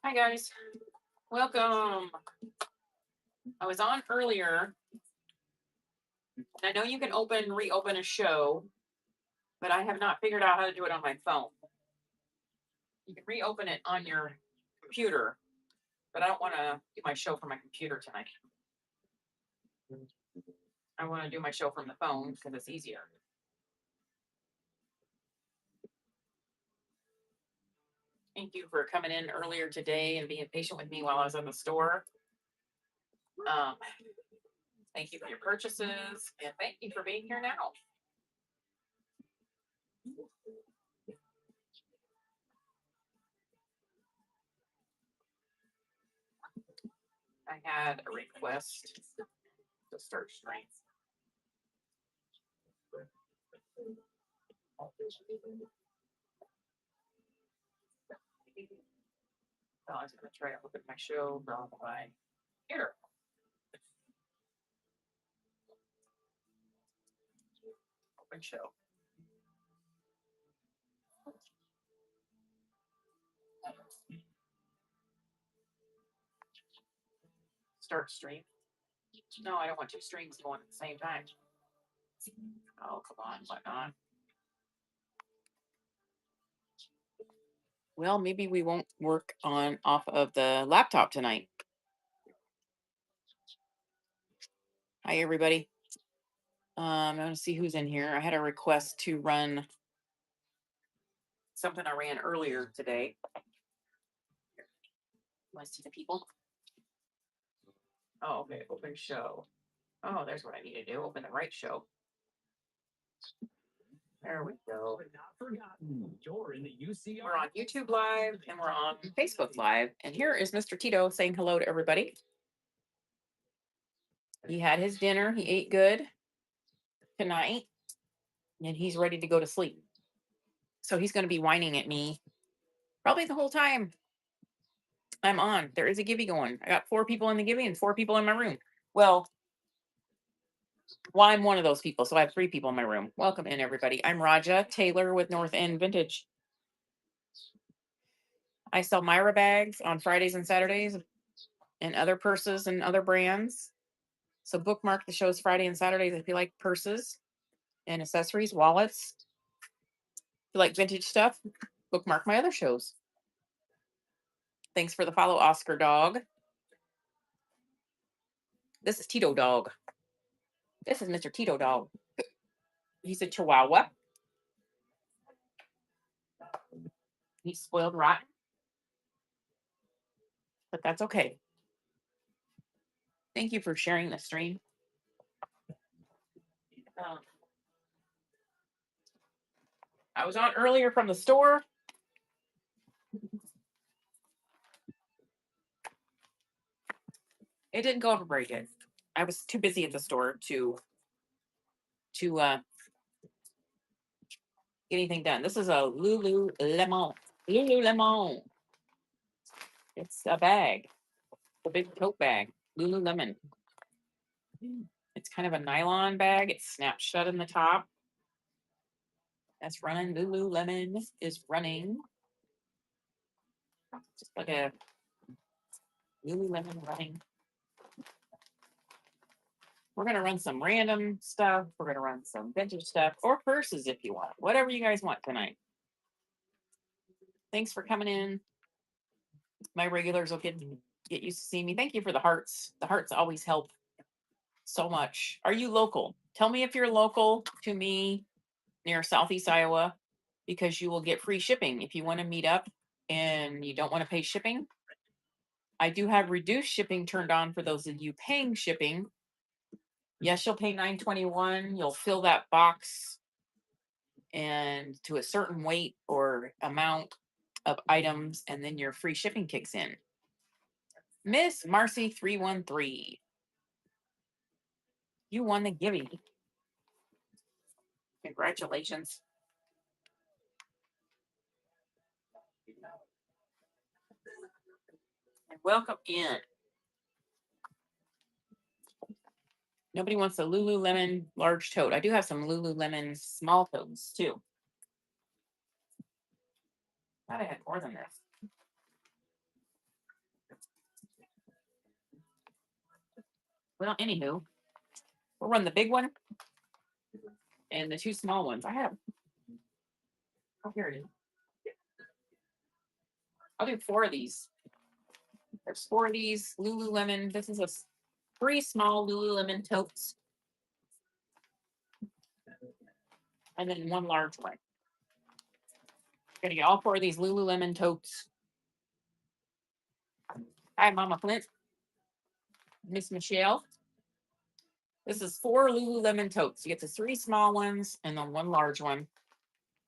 Hi guys, welcome. I was on earlier. I know you can reopen a show, but I have not figured out how to do it on my phone. You can reopen it on your computer, but I don't want to do my show from my computer tonight. I want to do my show from the phone because it's easier. Thank you for coming in earlier today and being patient with me while I was in the store. Thank you for your purchases, and thank you for being here now. I had a request to start stream. So I was going to try to look at my show from my computer. Open show. Start stream. No, I don't want two streams going at the same time. Oh, come on, why not? Well, maybe we won't work on off of the laptop tonight. Hi, everybody. I'm going to see who's in here. I had a request to run something I ran earlier today. Want to see the people? Oh, okay. Open show. Oh, there's what I need to do. Open the right show. There we go. We're on YouTube Live and we're on Facebook Live. And here is Mr. Tito saying hello to everybody. He had his dinner. He ate good tonight. And he's ready to go to sleep. So he's going to be whining at me probably the whole time I'm on. There is a Gibby going. I got 4 people in the Gibby and 4 people in my room. Well, I'm one of those people. So I have 3 people in my room. Welcome in, everybody. I'm Raja Taylor with North End Vintage. I sell Myra bags on Fridays and Saturdays and other purses and other brands. So bookmark the shows Friday and Saturdays if you like purses and accessories, wallets. If you like vintage stuff, bookmark my other shows. Thanks for the follow, Oscar Dog. This is Tito Dog. This is Mr. Tito Dog. He's a Chihuahua. He's spoiled rotten. But that's okay. Thank you for sharing the stream. I was on earlier from the store. It didn't go over very good. I was too busy at the store to get anything done. This is a Lululemon. Lululemon. It's a bag, a big tote bag. Lululemon. It's kind of a nylon bag. It snaps shut in the top. That's running. Lululemon is running. Just like a Lululemon running. We're going to run some random stuff. We're going to run some vintage stuff or purses if you want. Whatever you guys want tonight. Thanks for coming in. My regulars will get used to seeing me. Thank you for the hearts. The hearts always help so much. Are you local? Tell me if you're local to me near Southeast Iowa, because you will get free shipping if you want to meet up and you don't want to pay shipping. I do have reduced shipping turned on for those of you paying shipping. Yes, you'll pay $9.21. You'll fill that box and to a certain weight or amount of items, and then your free shipping kicks in. Miss Marcy 313. You won the gimme. Congratulations. And welcome in. Nobody wants a Lululemon large tote. I do have some Lululemon small totes too. Thought I had more than this. Well, anywho, we'll run the big one and the two small ones. I have. Oh, here it is. I'll do 4 of these. There's 4 of these Lululemon. This is a 3 small Lululemon totes. And then 1 large one. Gonna get all 4 of these Lululemon totes. Hi, Mama Flint. Miss Michelle. This is 4 Lululemon totes. You get the 3 small ones and then 1 large one.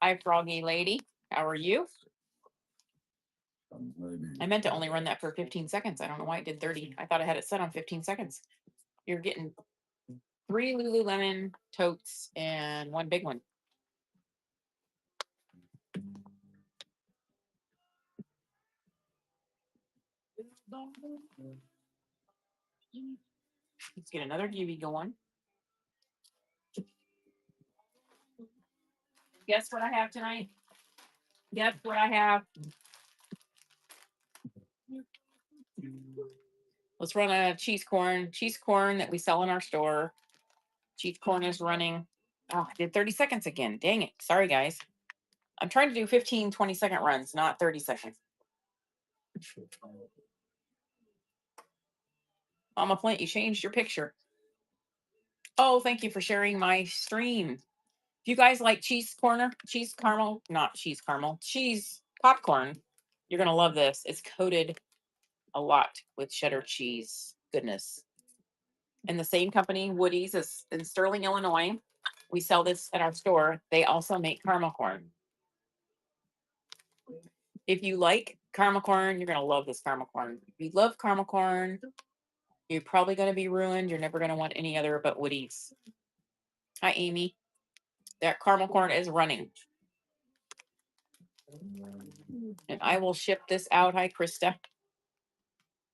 Hi, Froggy Lady. How are you? I meant to only run that for 15 seconds. I don't know why it did 30. I thought I had it set on 15 seconds. You're getting 3 Lululemon totes and 1 big one. Let's get another UV going. Guess what I have tonight? Guess what I have? Let's run a cheese corn that we sell in our store. Cheese corn is running. Oh, I did 30 seconds again. Dang it. Sorry, guys. I'm trying to do 15, 20-second runs, not 30 seconds. Mama Flint, you changed your picture. Oh, thank you for sharing my stream. If you guys like cheese popcorn, you're going to love this. It's coated a lot with cheddar cheese. Goodness. And the same company, Woody's, is in Sterling, Illinois. We sell this at our store. They also make caramel corn. If you like caramel corn, you're going to love this caramel corn. If you love caramel corn, you're probably going to be ruined. You're never going to want any other but Woody's. Hi, Amy. That caramel corn is running. And I will ship this out. Hi, Krista.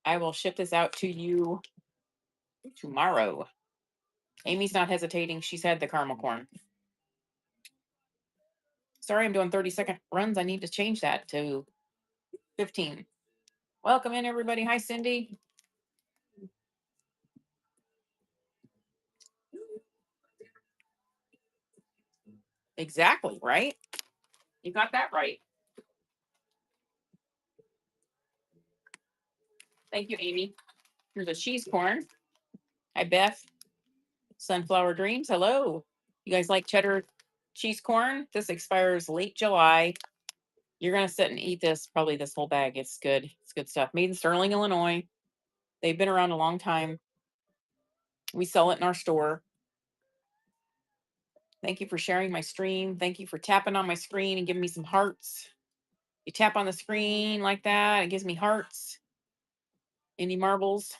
I will ship this out to you tomorrow. Amy's not hesitating. She's had the caramel corn. Sorry, I'm doing 30-second runs. I need to change that to 15. Welcome in, everybody. Hi, Cindy. Exactly, right? You got that right. Thank you, Amy. Here's a cheese corn. Hi, Beth. Sunflower Dreams. Hello. You guys like cheddar cheese corn? This expires late July. You're going to sit and eat this, probably this whole bag. It's good. It's good stuff. Made in Sterling, Illinois. They've been around a long time. We sell it in our store. Thank you for sharing my stream. Thank you for tapping on my screen and giving me some hearts. You tap on the screen like that, it gives me hearts. Any marbles?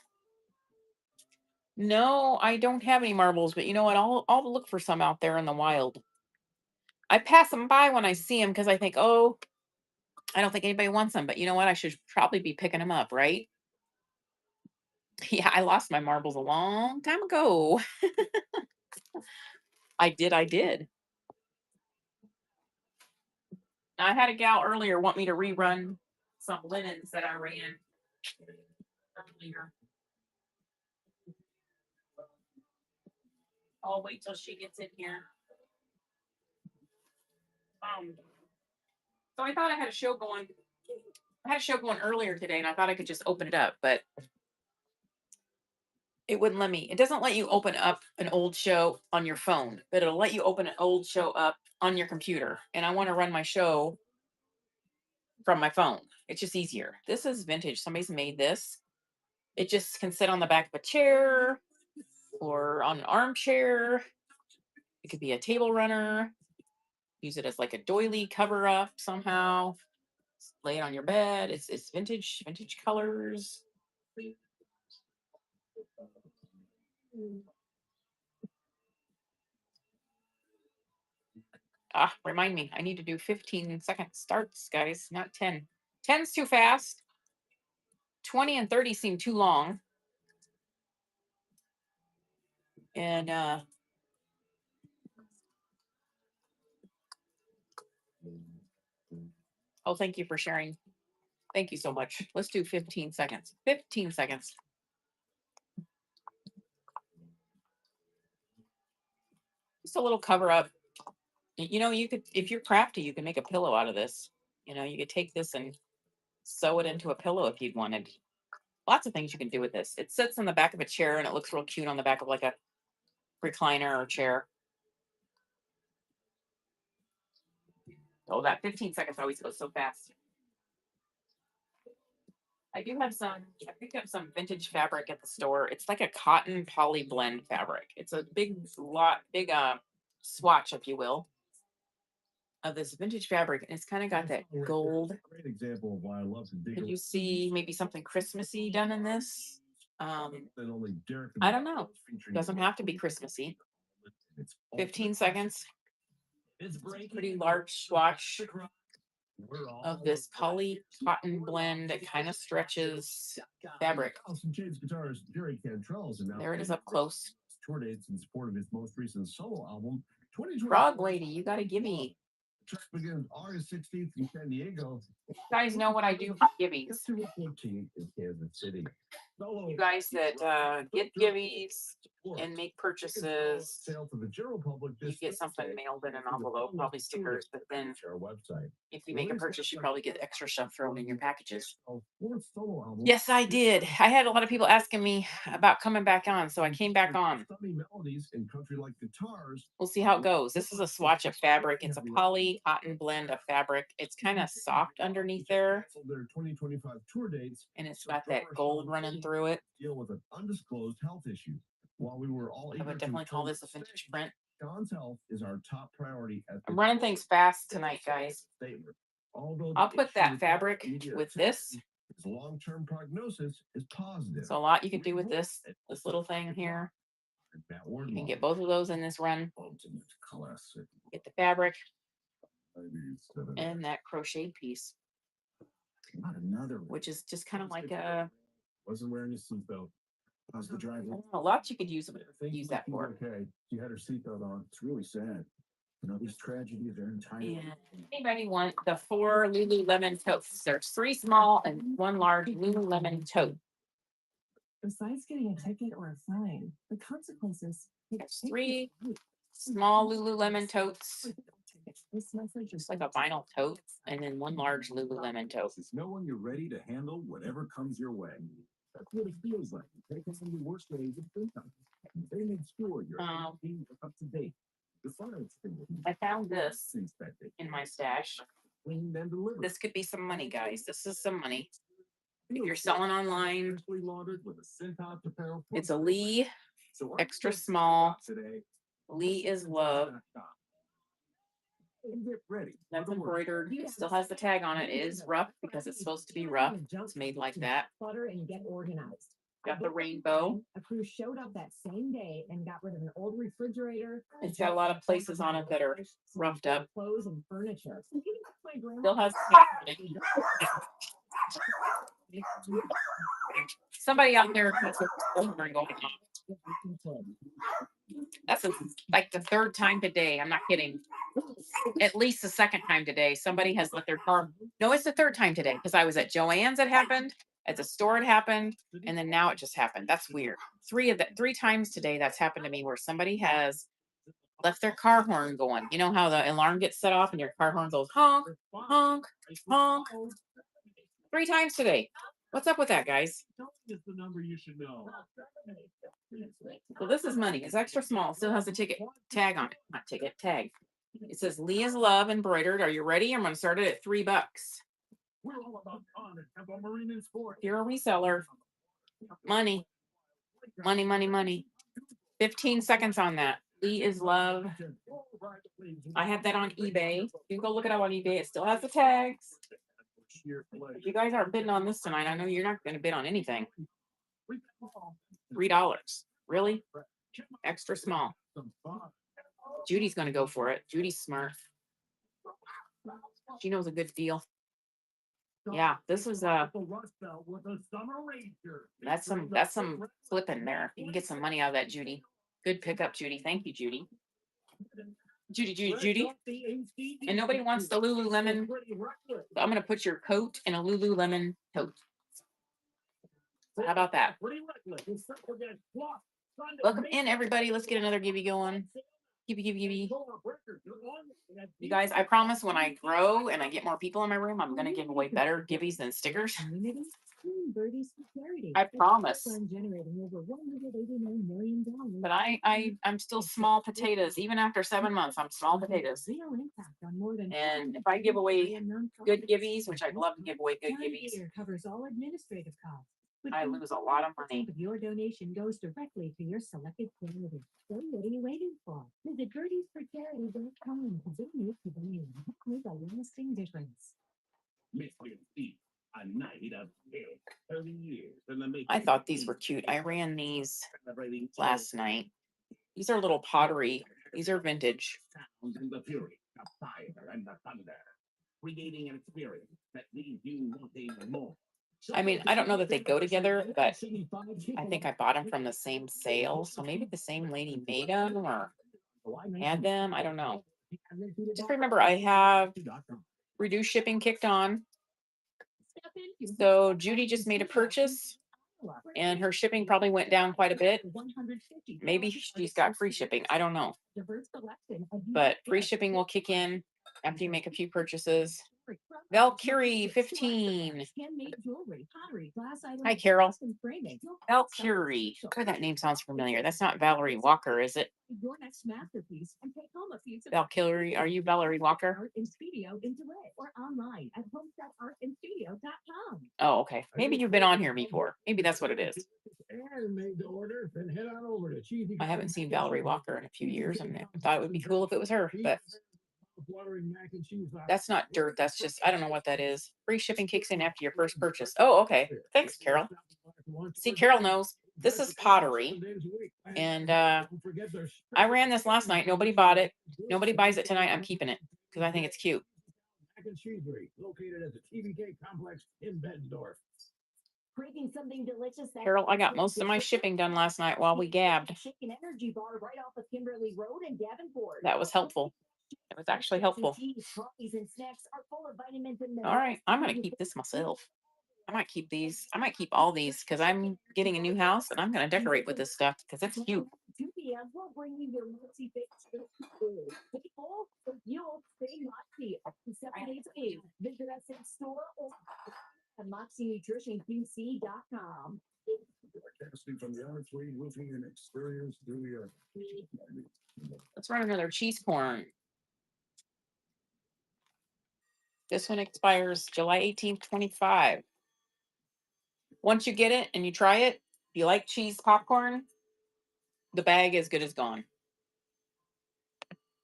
No, I don't have any marbles, but you know what? I'll look for some out there in the wild. I pass them by when I see them because I think, oh, I don't think anybody wants them. But you know what? I should probably be picking them up, right? Yeah, I lost my marbles a long time ago. I did. I had a gal earlier want me to rerun some linens that I ran earlier. I'll wait till she gets in here. So I thought I had a show going. I had a show going earlier today, and I thought I could just open it up, but it wouldn't let me. It doesn't let you open up an old show on your phone, but it'll let you open an old show up on your computer. And I want to run my show from my phone. It's just easier. This is vintage. Somebody's made this. It just can sit on the back of a chair or on an armchair. It could be a table runner. Use it as like a doily cover up somehow. Lay it on your bed. It's vintage colors. Ah, remind me. I need to do 15-second starts, guys, not 10. 10's too fast. 20 and 30 seem too long. And oh, thank you for sharing. Thank you so much. Let's do 15 seconds. 15 seconds. Just a little cover up. You know, you could, if you're crafty, you can make a pillow out of this. You know, you could take this and sew it into a pillow if you wanted. Lots of things you can do with this. It sits on the back of a chair and it looks real cute on the back of like a recliner or chair. Oh, that 15 seconds always goes so fast. I do have some, I picked up some vintage fabric at the store. It's like a cotton poly blend fabric. It's a big swatch, if you will, of this vintage fabric. And it's kind of got that gold. Great example of why I love to dig. Could you see maybe something Christmassy done in this? Then only Derek I don't know. Doesn't have to be Christmassy. 15 seconds. Pretty large swatch of this poly cotton blend. It kind of stretches fabric. There it is up close. Tour dates in support of his most recent solo album, Frog Lady, you got to give me. Trek begins August 16th in San Diego. You guys know what I do for gibbies. September 14th in Kansas City. You guys that get gibbies and make purchases, Sale to the general public. you get something mailed in an envelope, probably stickers, but then Our website. if you make a purchase, you probably get extra stuff thrown in your packages. Fourth solo album. Yes, I did. I had a lot of people asking me about coming back on, so I came back on. Stunning melodies and country-like guitars. We'll see how it goes. This is a swatch of fabric. It's a poly cotton blend of fabric. It's kind of soft underneath there, Their 2025 tour dates. and it's got that gold running through it. Deal with an undisclosed health issue. While we were all I would definitely call this a vintage print. John's health is our top priority. I'm running things fast tonight, guys. I'll put that fabric with this. His long-term prognosis is positive. So a lot you can do with this little thing here. You can get both of those in this run. Get the fabric and that crochet piece, which is just kind of like a. Wasn't wearing a seatbelt. How's the driver? Lots you could use that for. Okay, she had her seatbelt on. It's really sad. You know, these tragedies are entirely. Yeah. Anybody want the 4 Lululemon totes? There's 3 small and 1 large Lululemon tote. Besides getting a ticket or a fine, the consequences. There's 3 small Lululemon totes. This message Just like a vinyl tote, and then 1 large Lululemon tote. Just know when you're ready to handle whatever comes your way. That's what it feels like. Take on your worst days of income. They make sure you're up to date. The science thing. I found this in my stash. Clean and delivered. This could be some money, guys. This is some money. If you're selling online, it's a Lee extra small. Lee is love. Get ready. That's embroidered. It still has the tag on it. It is rough because it's supposed to be rough. It's made like that. Clutter and get organized. Got the rainbow. A crew showed up that same day and got rid of an old refrigerator. It's got a lot of places on it that are roughed up. Clothes and furniture. Still has. Somebody out there has a going on. That's like the 3rd time today. I'm not kidding. At least the 2nd time today. Somebody has let their car. No, it's the 3rd time today because I was at Joann's. It happened at the store. It happened, and then now it just happened. That's weird. 3 times today that's happened to me where somebody has left their car horn going. You know how the alarm gets set off and your car horn goes honk, honk, honk. 3 times today. What's up with that, guys? Is the number you should know. Well, this is money. It's extra small. Still has a ticket tag on it. Not ticket, tag. It says Leah's Love embroidered. Are you ready? I'm going to start it at $3. We're all about fun at Temple Marine and Sport. If you're a reseller, money, money, money, money. 15 seconds on that. Lee is love. I have that on eBay. You can go look it up on eBay. It still has the tags. If you guys aren't bidding on this tonight, I know you're not going to bid on anything. $3. Really? Extra small. Judy's going to go for it. Judy's smart. She knows a good deal. Yeah, this is that's some flipping there. You can get some money out of that, Judy. Good pickup, Judy. Thank you, Judy. Judy. And nobody wants the Lululemon. I'm going to put your coat in a Lululemon tote. How about that? Welcome in, everybody. Let's get another Gibby going. Gibby. You guys, I promise when I grow and I get more people in my room, I'm going to give away better Gibbies than stickers. I promise. But I'm still small potatoes. Even after 7 months, I'm small potatoes. And if I give away good Gibbies, which I'd love to give away good Gibbies, covers all administrative costs. I lose a lot of money. Your donation goes directly to your selected charity. So what are you waiting for? Visit birdiesforcharity.com to donate today. Make a lasting difference. A night of 30 years in the making. I thought these were cute. I ran these last night. These are little pottery. These are vintage. Sounds and the fury, the fire and the thunder, creating an experience that leaves you wanting more. I mean, I don't know that they go together, but I think I bought them from the same sale. So maybe the same lady made them or had them. I don't know. Just remember, I have reduced shipping kicked on. So Judy just made a purchase and her shipping probably went down quite a bit. Maybe she's got free shipping. I don't know. But free shipping will kick in after you make a few purchases. Valkyrie 15. Hi, Carol. Valkyrie. God, that name sounds familiar. That's not Valerie Walker, is it? Valkyrie, are you Valerie Walker? Oh, okay. Maybe you've been on here before. Maybe that's what it is. I haven't seen Valerie Walker in a few years, and I thought it would be cool if it was her, but that's not dirt. That's just, I don't know what that is. Free shipping kicks in after your first purchase. Oh, okay. Thanks, Carol. See, Carol knows. This is pottery. And I ran this last night. Nobody bought it. Nobody buys it tonight. I'm keeping it because I think it's cute. Located at the TVK complex in Bettendorf. Craving something delicious. Carol, I got most of my shipping done last night while we gabbed. Chicken energy bar right off of Kimberly Road in Davenport. That was helpful. It was actually helpful. All right, I'm going to keep this myself. I might keep these. I might keep all these because I'm getting a new house and I'm going to decorate with this stuff because it's cute. Visit us in store or MoxieNutritionQC.com. Broadcasting from the Archway Roofing and Exterior Studio. Let's run another cheese corn. This one expires July 18th, 25. Once you get it and you try it, if you like cheese popcorn, the bag is good as gone.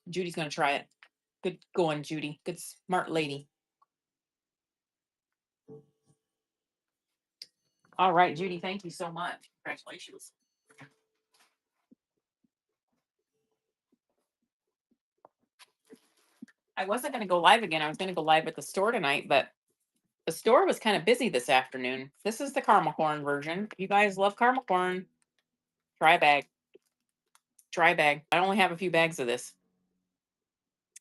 Judy's going to try it. Good going, Judy. Good, smart lady. All right, Judy, thank you so much. Congratulations. I wasn't going to go live again. I was going to go live at the store tonight, but the store was kind of busy this afternoon. This is the caramel corn version. If you guys love caramel corn, try a bag. Try a bag. I only have a few bags of this.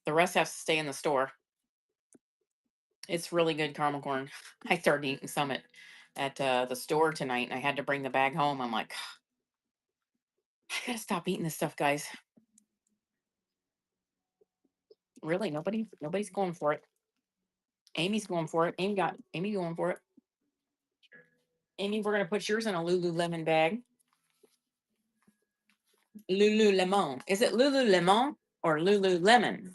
The rest has to stay in the store. It's really good caramel corn. I started eating some at the store tonight, and I had to bring the bag home. I'm like, I gotta stop eating this stuff, guys. Really, nobody's going for it. Amy's going for it. Amy going for it. Amy, we're gonna put yours in a Lululemon bag. Lululemon. Is it Lululemon or Lululemon?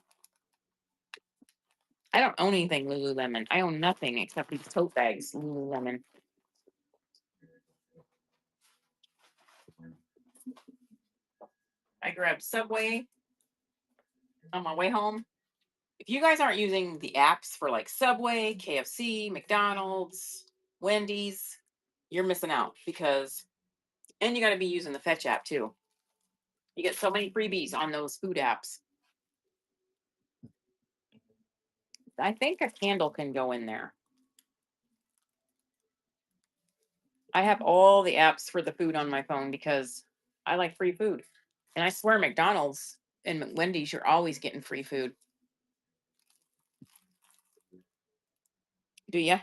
I don't own anything Lululemon. I own nothing except these tote bags, Lululemon. I grabbed Subway on my way home. If you guys aren't using the apps for like Subway, KFC, McDonald's, Wendy's, you're missing out because And you got to be using the Fetch app too. You get so many freebies on those food apps. I think a candle can go in there. I have all the apps for the food on my phone because I like free food. And I swear McDonald's and Wendy's, you're always getting free food. Do you?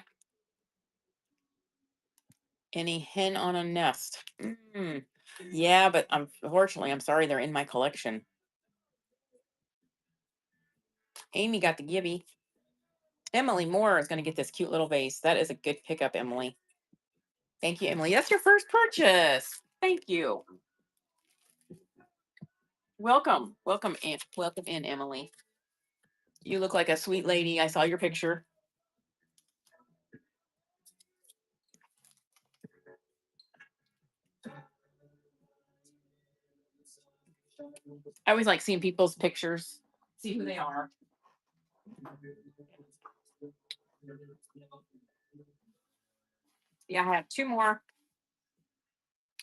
Any hen on a nest? Yeah, but unfortunately, I'm sorry, they're in my collection. Amy got the Gibby. Emily Moore is going to get this cute little vase. That is a good pickup, Emily. Thank you, Emily. That's your first purchase. Thank you. Welcome. Welcome in, Emily. You look like a sweet lady. I saw your picture. I always like seeing people's pictures, see who they are. Yeah, I have two more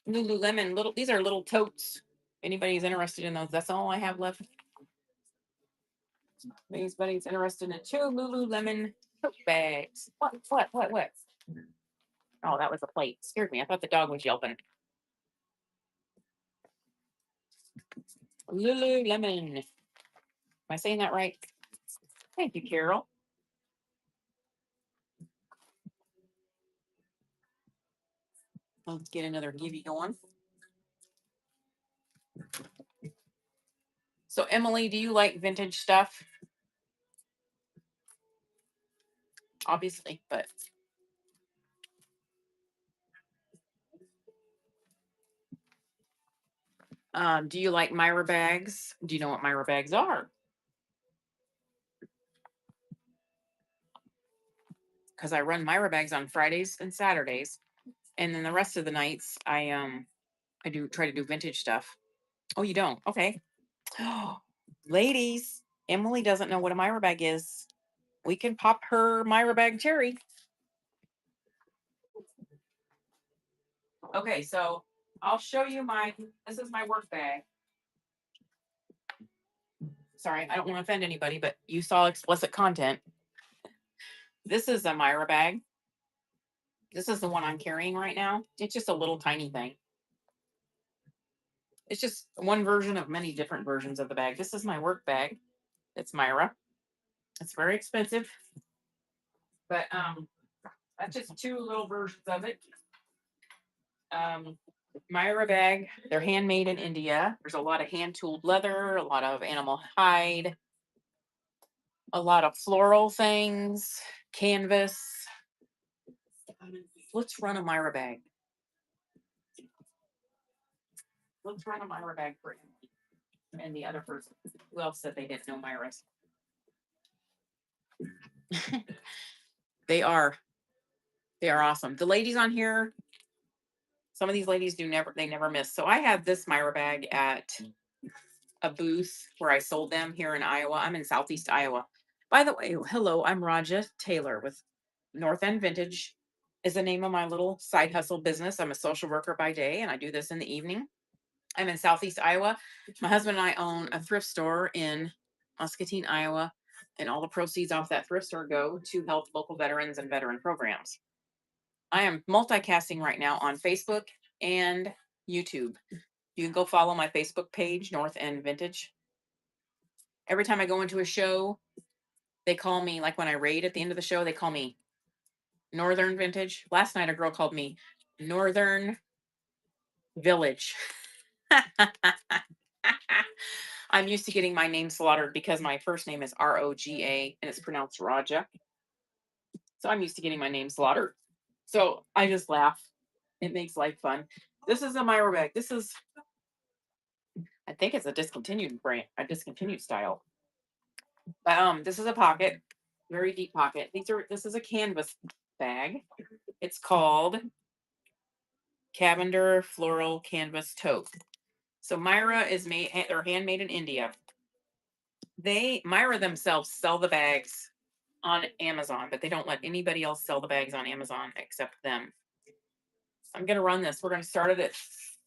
Lululemon these are little totes. Anybody's interested in those, that's all I have left. Anybody's interested in 2 Lululemon tote bags. What? Oh, that was a plate. Scared me. I thought the dog was yelping. Lululemon. Am I saying that right? Thank you, Carol. Let's get another Gibby going. So, Emily, do you like vintage stuff? Obviously, but do you like Myra bags? Do you know what Myra bags are? Because I run Myra bags on Fridays and Saturdays, and then the rest of the nights I do try to do vintage stuff. Oh, you don't? Okay. Ladies, Emily doesn't know what a Myra bag is. We can pop her Myra bag cherry. Okay, so I'll show you this is my work bag. Sorry, I don't want to offend anybody, but you saw explicit content. This is a Myra bag. This is the one I'm carrying right now. It's just a little tiny thing. It's just one version of many different versions of the bag. This is my work bag. It's Myra. It's very expensive, but that's just 2 little versions of it. Myra bag. They're handmade in India. There's a lot of hand tooled leather, a lot of animal hide, a lot of floral things, canvas. Let's run a Myra bag. Let's run a Myra bag for him and the other person. Who else said they didn't know Myra's? They are awesome. The ladies on here, some of these ladies they never miss. So I had this Myra bag at a booth where I sold them here in Iowa. I'm in Southeast Iowa. By the way, hello, I'm Raja Taylor with North End Vintage is the name of my little side hustle business. I'm a social worker by day and I do this in the evening. I'm in Southeast Iowa. My husband and I own a thrift store in Muscatine, Iowa, and all the proceeds off that thrift store go to help local veterans and veteran programs. I am multicasting right now on Facebook and YouTube. You can go follow my Facebook page, North End Vintage. Every time I go into a show, they call me, like when I raid at the end of the show, they call me Northern Vintage. Last night, a girl called me Northern Village. I'm used to getting my name slaughtered because my first name is Roga and it's pronounced Raja. So I'm used to getting my name slaughtered. So I just laugh. It makes life fun. This is a Myra bag. I think it's a discontinued brand, a discontinued style. But this is a pocket, very deep pocket. This is a canvas bag. It's called Cavender Floral Canvas Tote. So Myra is they're handmade in India. Myra themselves sell the bags on Amazon, but they don't let anybody else sell the bags on Amazon except them. I'm going to run this. We're going to start it at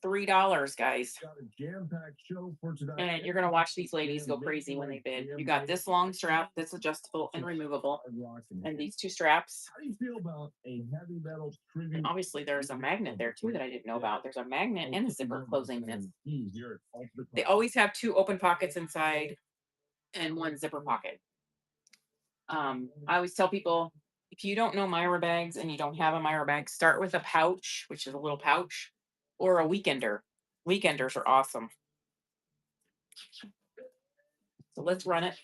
$3, guys. Got a jam-packed show for tonight. And you're gonna watch these ladies go crazy when they bid. You got this long strap that's adjustable and removable, and these two straps. How do you feel about a heavy metal tribute? And obviously, there's a magnet there too that I didn't know about. There's a magnet and a zipper closing this. They always have 2 open pockets inside and 1 zipper pocket. I always tell people, if you don't know Myra bags and you don't have a Myra bag, start with a pouch, which is a little pouch, or a weekender. Weekenders are awesome. So let's run it.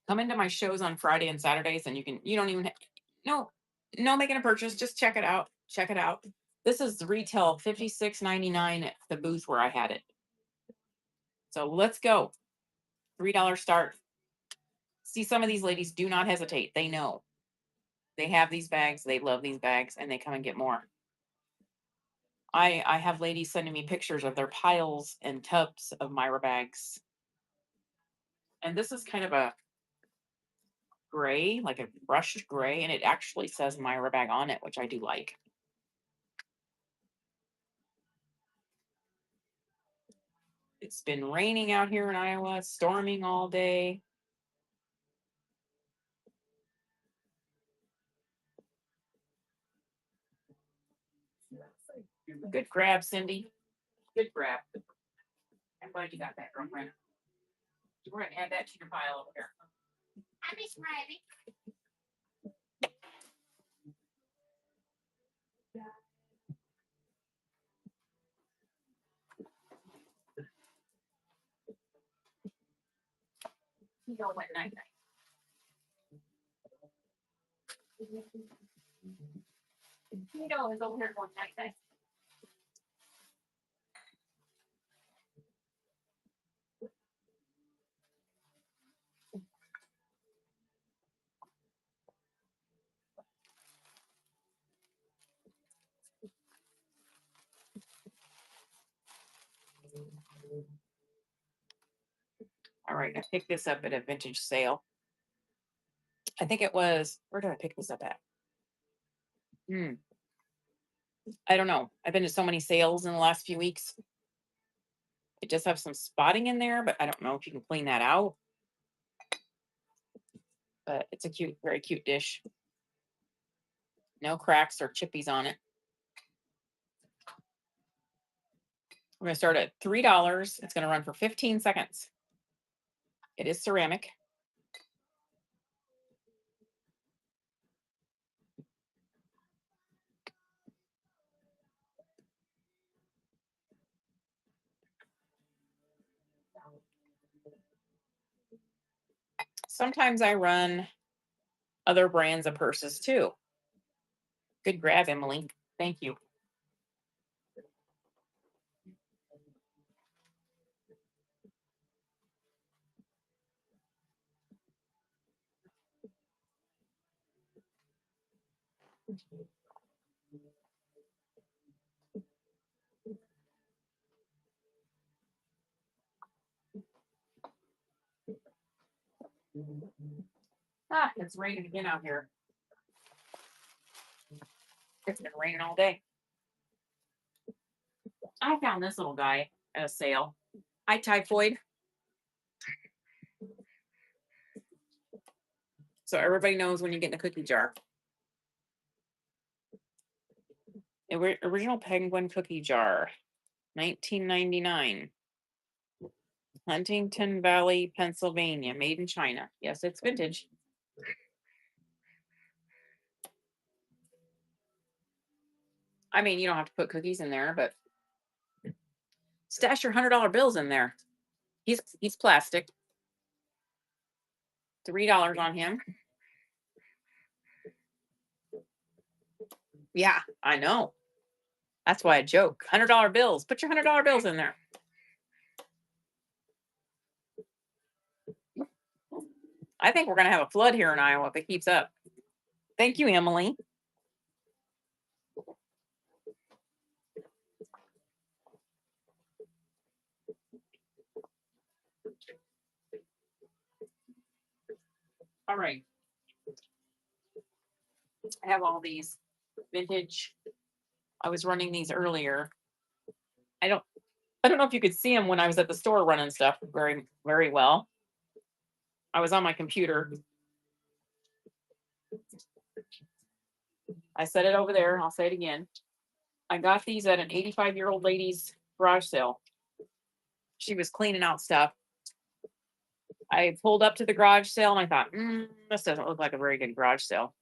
Come into my shows on Friday and Saturdays, and you don't even, no making a purchase, just check it out. Check it out. This is retail $56.99 at the booth where I had it. So let's go. $3 start. See, some of these ladies do not hesitate. They know. They have these bags. They love these bags, and they come and get more. I have ladies sending me pictures of their piles and tubs of Myra bags. And this is kind of a gray, like a brushed gray, and it actually says Myra bag on it, which I do like. It's been raining out here in Iowa, storming all day. Good grab, Cindy. Good grab. I'm glad you got that, girlfriend. We're going to add that to your pile over here. I miss Riley. You know what night. You know it's over here going night. All right, I picked this up at a vintage sale. I think it was, where did I pick this up at? I don't know. I've been to so many sales in the last few weeks. It does have some spotting in there, but I don't know if you can clean that out. But it's a cute, very cute dish. No cracks or chippies on it. We're going to start at $3. It's going to run for 15 seconds. It is ceramic. Sometimes I run other brands of purses too. Good grab, Emily. Thank you. It's raining again out here. It's been raining all day. I found this little guy at a sale. Hi, Typhoid. So everybody knows when you get in a cookie jar. Original Penguin cookie jar, 1999. Huntington Valley, Pennsylvania, made in China. Yes, it's vintage. I mean, you don't have to put cookies in there, but stash your $100 bills in there. He's plastic. $3 on him. Yeah, I know. That's why I joke. $100 bills. Put your $100 bills in there. I think we're going to have a flood here in Iowa if it keeps up. Thank you, Emily. All right. I have all these vintage I was running these earlier. I don't know if you could see them when I was at the store running stuff very, very well. I was on my computer. I said it over there. I'll say it again. I got these at an 85-year-old lady's garage sale. She was cleaning out stuff. I pulled up to the garage sale and I thought, this doesn't look like a very good garage sale.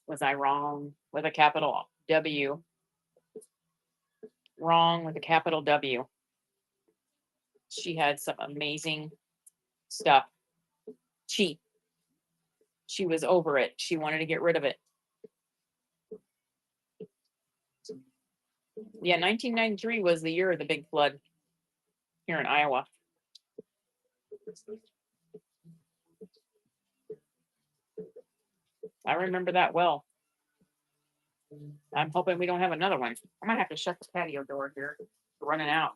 Was I wrong with a capital W? Wrong with a capital W. She had some amazing stuff. Cheap. She was over it. She wanted to get rid of it. Yeah, 1993 was the year of the big flood here in Iowa. I remember that well. I'm hoping we don't have another one. I might have to shut the patio door here. We're running out.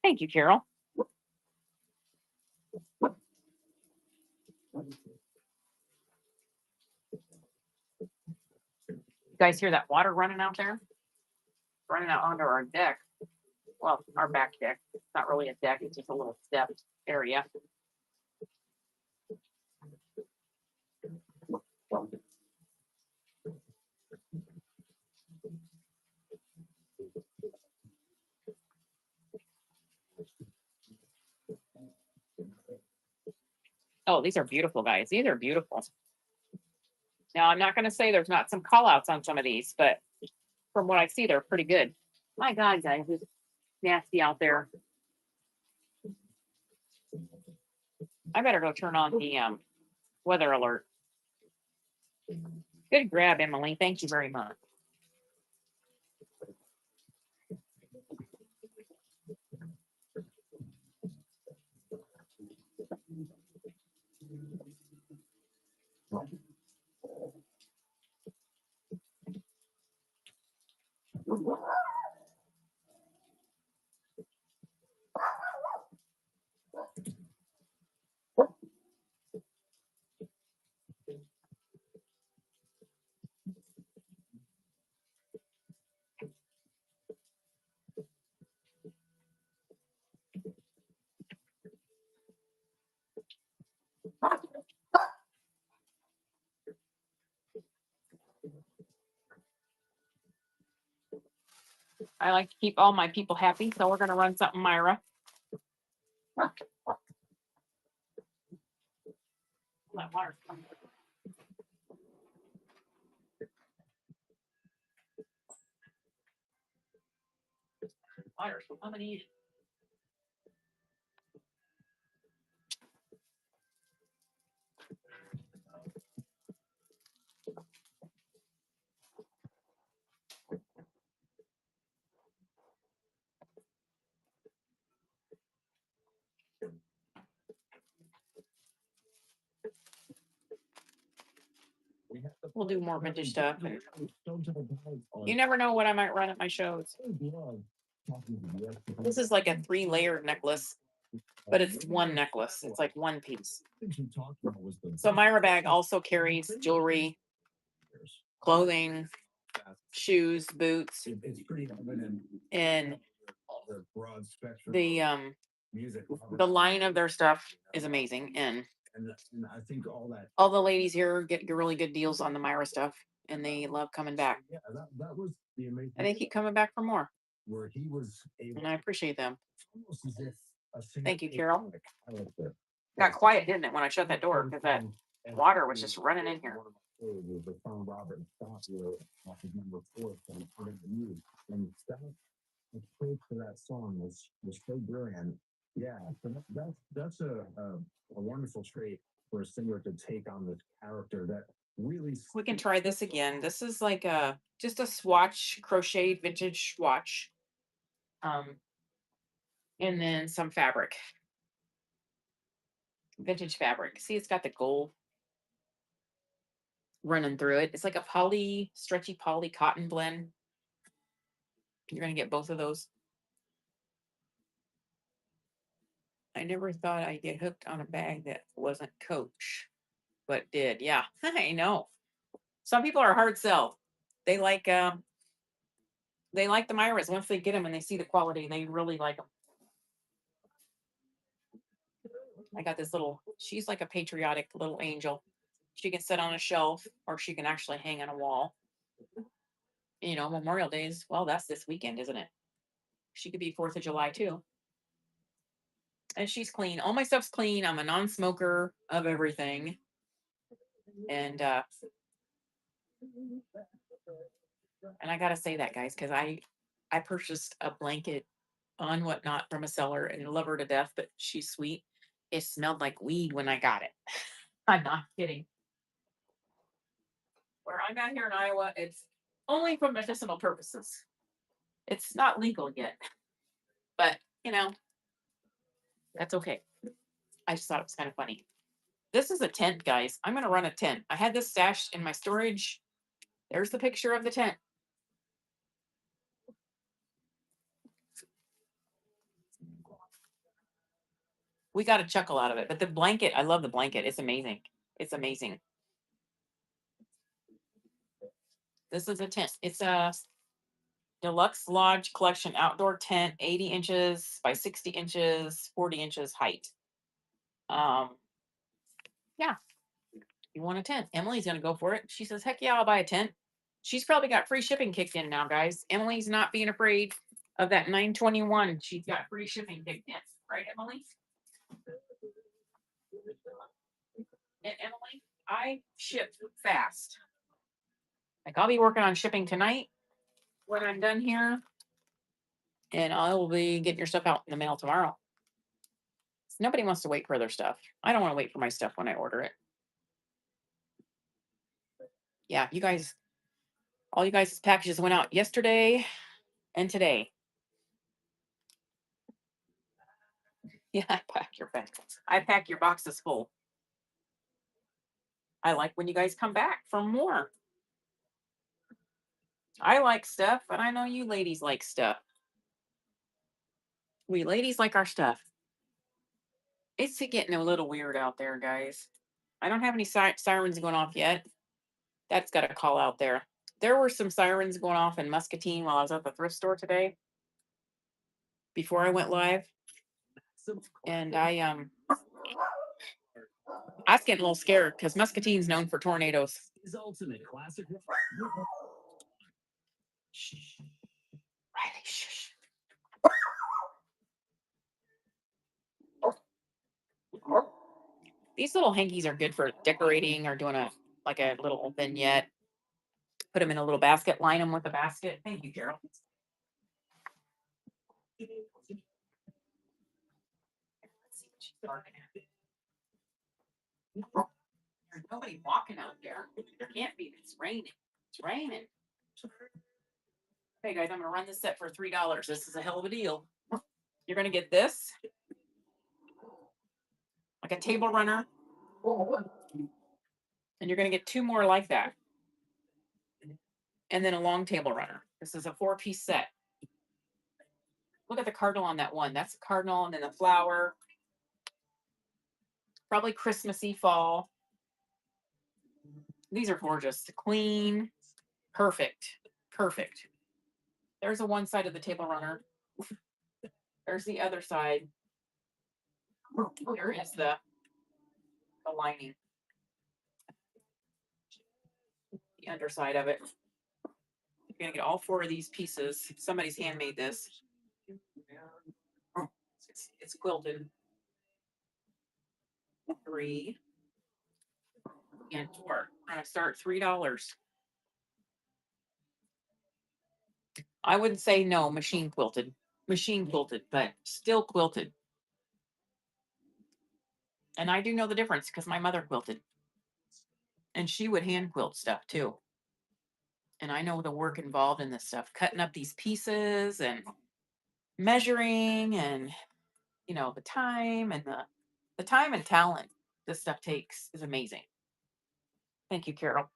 Thank you, Carol. You guys hear that water running out there? Running out onto our deck. Well, our back deck. It's not really a deck, it's just a little stepped area. Oh, these are beautiful, guys. These are beautiful. Now, I'm not going to say there's not some call outs on some of these, but from what I see, they're pretty good. My God, guys, it's nasty out there. I better go turn on the weather alert. Good grab, Emily. Thank you very much. I like to keep all my people happy, so we're going to run something, Myra. That water's coming. Water's coming in. We'll do more vintage stuff. And you never know what I might run at my shows. This is like a 3-layered necklace, but it's one necklace. It's like one piece. So Myra bag also carries jewelry, clothing, shoes, boots, and the line of their stuff is amazing. And I think all the ladies here get really good deals on the Myra stuff, and they love coming back. Yeah, that was the amazing. And they keep coming back for more. Where he was able, and I appreciate them. almost as if a Thank you, Carol. character. Got quiet, didn't it, when I shut that door? Because that water was just running in here. The song Robert Scott wrote off of number 4 from Put It In You. And that the phrase for that song was so brilliant. Yeah, so that's a wonderful trait for a singer to take on this character that really. We can try this again. This is like just a swatch, crocheted vintage swatch. And then some fabric. Vintage fabric. See, it's got the gold running through it. It's like a stretchy poly cotton blend. You're gonna get both of those. I never thought I'd get hooked on a bag that wasn't Coach. but did. Yeah, I know. Some people are hard sell. They like the Myras. Once they get them and they see the quality, they really like them. I got this little. She's like a patriotic little angel. She can sit on a shelf, or she can actually hang on a wall. You know, Memorial Days. Well, that's this weekend, isn't it? She could be 4th of July too. And she's clean. All my stuff's clean. I'm a non-smoker of everything. And I gotta say that, guys, because I purchased a blanket on whatnot from a seller and love her to death, but she's sweet. It smelled like weed when I got it. I'm not kidding. Where I'm at here in Iowa, it's only for medicinal purposes. It's not legal yet, but you know, that's okay. I just thought it was kind of funny. This is a tent, guys. I'm gonna run a tent. I had this stashed in my storage. There's the picture of the tent. We got a chuckle out of it, but the blanket, I love the blanket. It's amazing. It's amazing. This is a tent. It's a Deluxe Lodge Collection outdoor tent, 80 inches by 60 inches, 40 inches height. Yeah, you want a tent? Emily's gonna go for it. She says, "Heck yeah, I'll buy a tent." She's probably got free shipping kicked in now, guys. Emily's not being afraid of that 921. She's got free shipping kicked in, right, Emily? And Emily, I ship fast. Like I'll be working on shipping tonight when I'm done here, and I will be getting your stuff out in the mail tomorrow. Nobody wants to wait for their stuff. I don't want to wait for my stuff when I order it. Yeah, you guys, all you guys' packages went out yesterday and today. Yeah, I pack your bags. I pack your boxes full. I like when you guys come back for more. I like stuff, but I know you ladies like stuff. We ladies like our stuff. It's getting a little weird out there, guys. I don't have any sirens going off yet. That's got a call out there. There were some sirens going off in Muscatine while I was at the thrift store today before I went live. And I was getting a little scared because Muscatine's known for tornadoes. His ultimate classic. Shh. Riley, shush. These little hankies are good for decorating or doing a little vignette. Put them in a little basket, line them with a basket. Thank you, Carol. Let's see what she's barking at. There's nobody walking out there. There can't be. It's raining. It's raining. Hey guys, I'm gonna run this set for $3. This is a hell of a deal. You're gonna get this, like a table runner, and you're gonna get 2 more like that, and then a long table runner. This is a 4-piece set. Look at the cardinal on that one. That's the cardinal, and then the flower. Probably Christmassy fall. These are gorgeous. Clean. Perfect. Perfect. There's a one side of the table runner. There's the other side. There is the lining. The underside of it. You're gonna get all 4 of these pieces. Somebody's handmade this. It's quilted. 3 and 4. We're gonna start $3. I wouldn't say no, machine quilted, but still quilted. And I do know the difference because my mother quilted, and she would hand quilt stuff too. And I know the work involved in this stuff, cutting up these pieces and measuring, and the time and the time and talent this stuff takes is amazing. Thank you, Carol.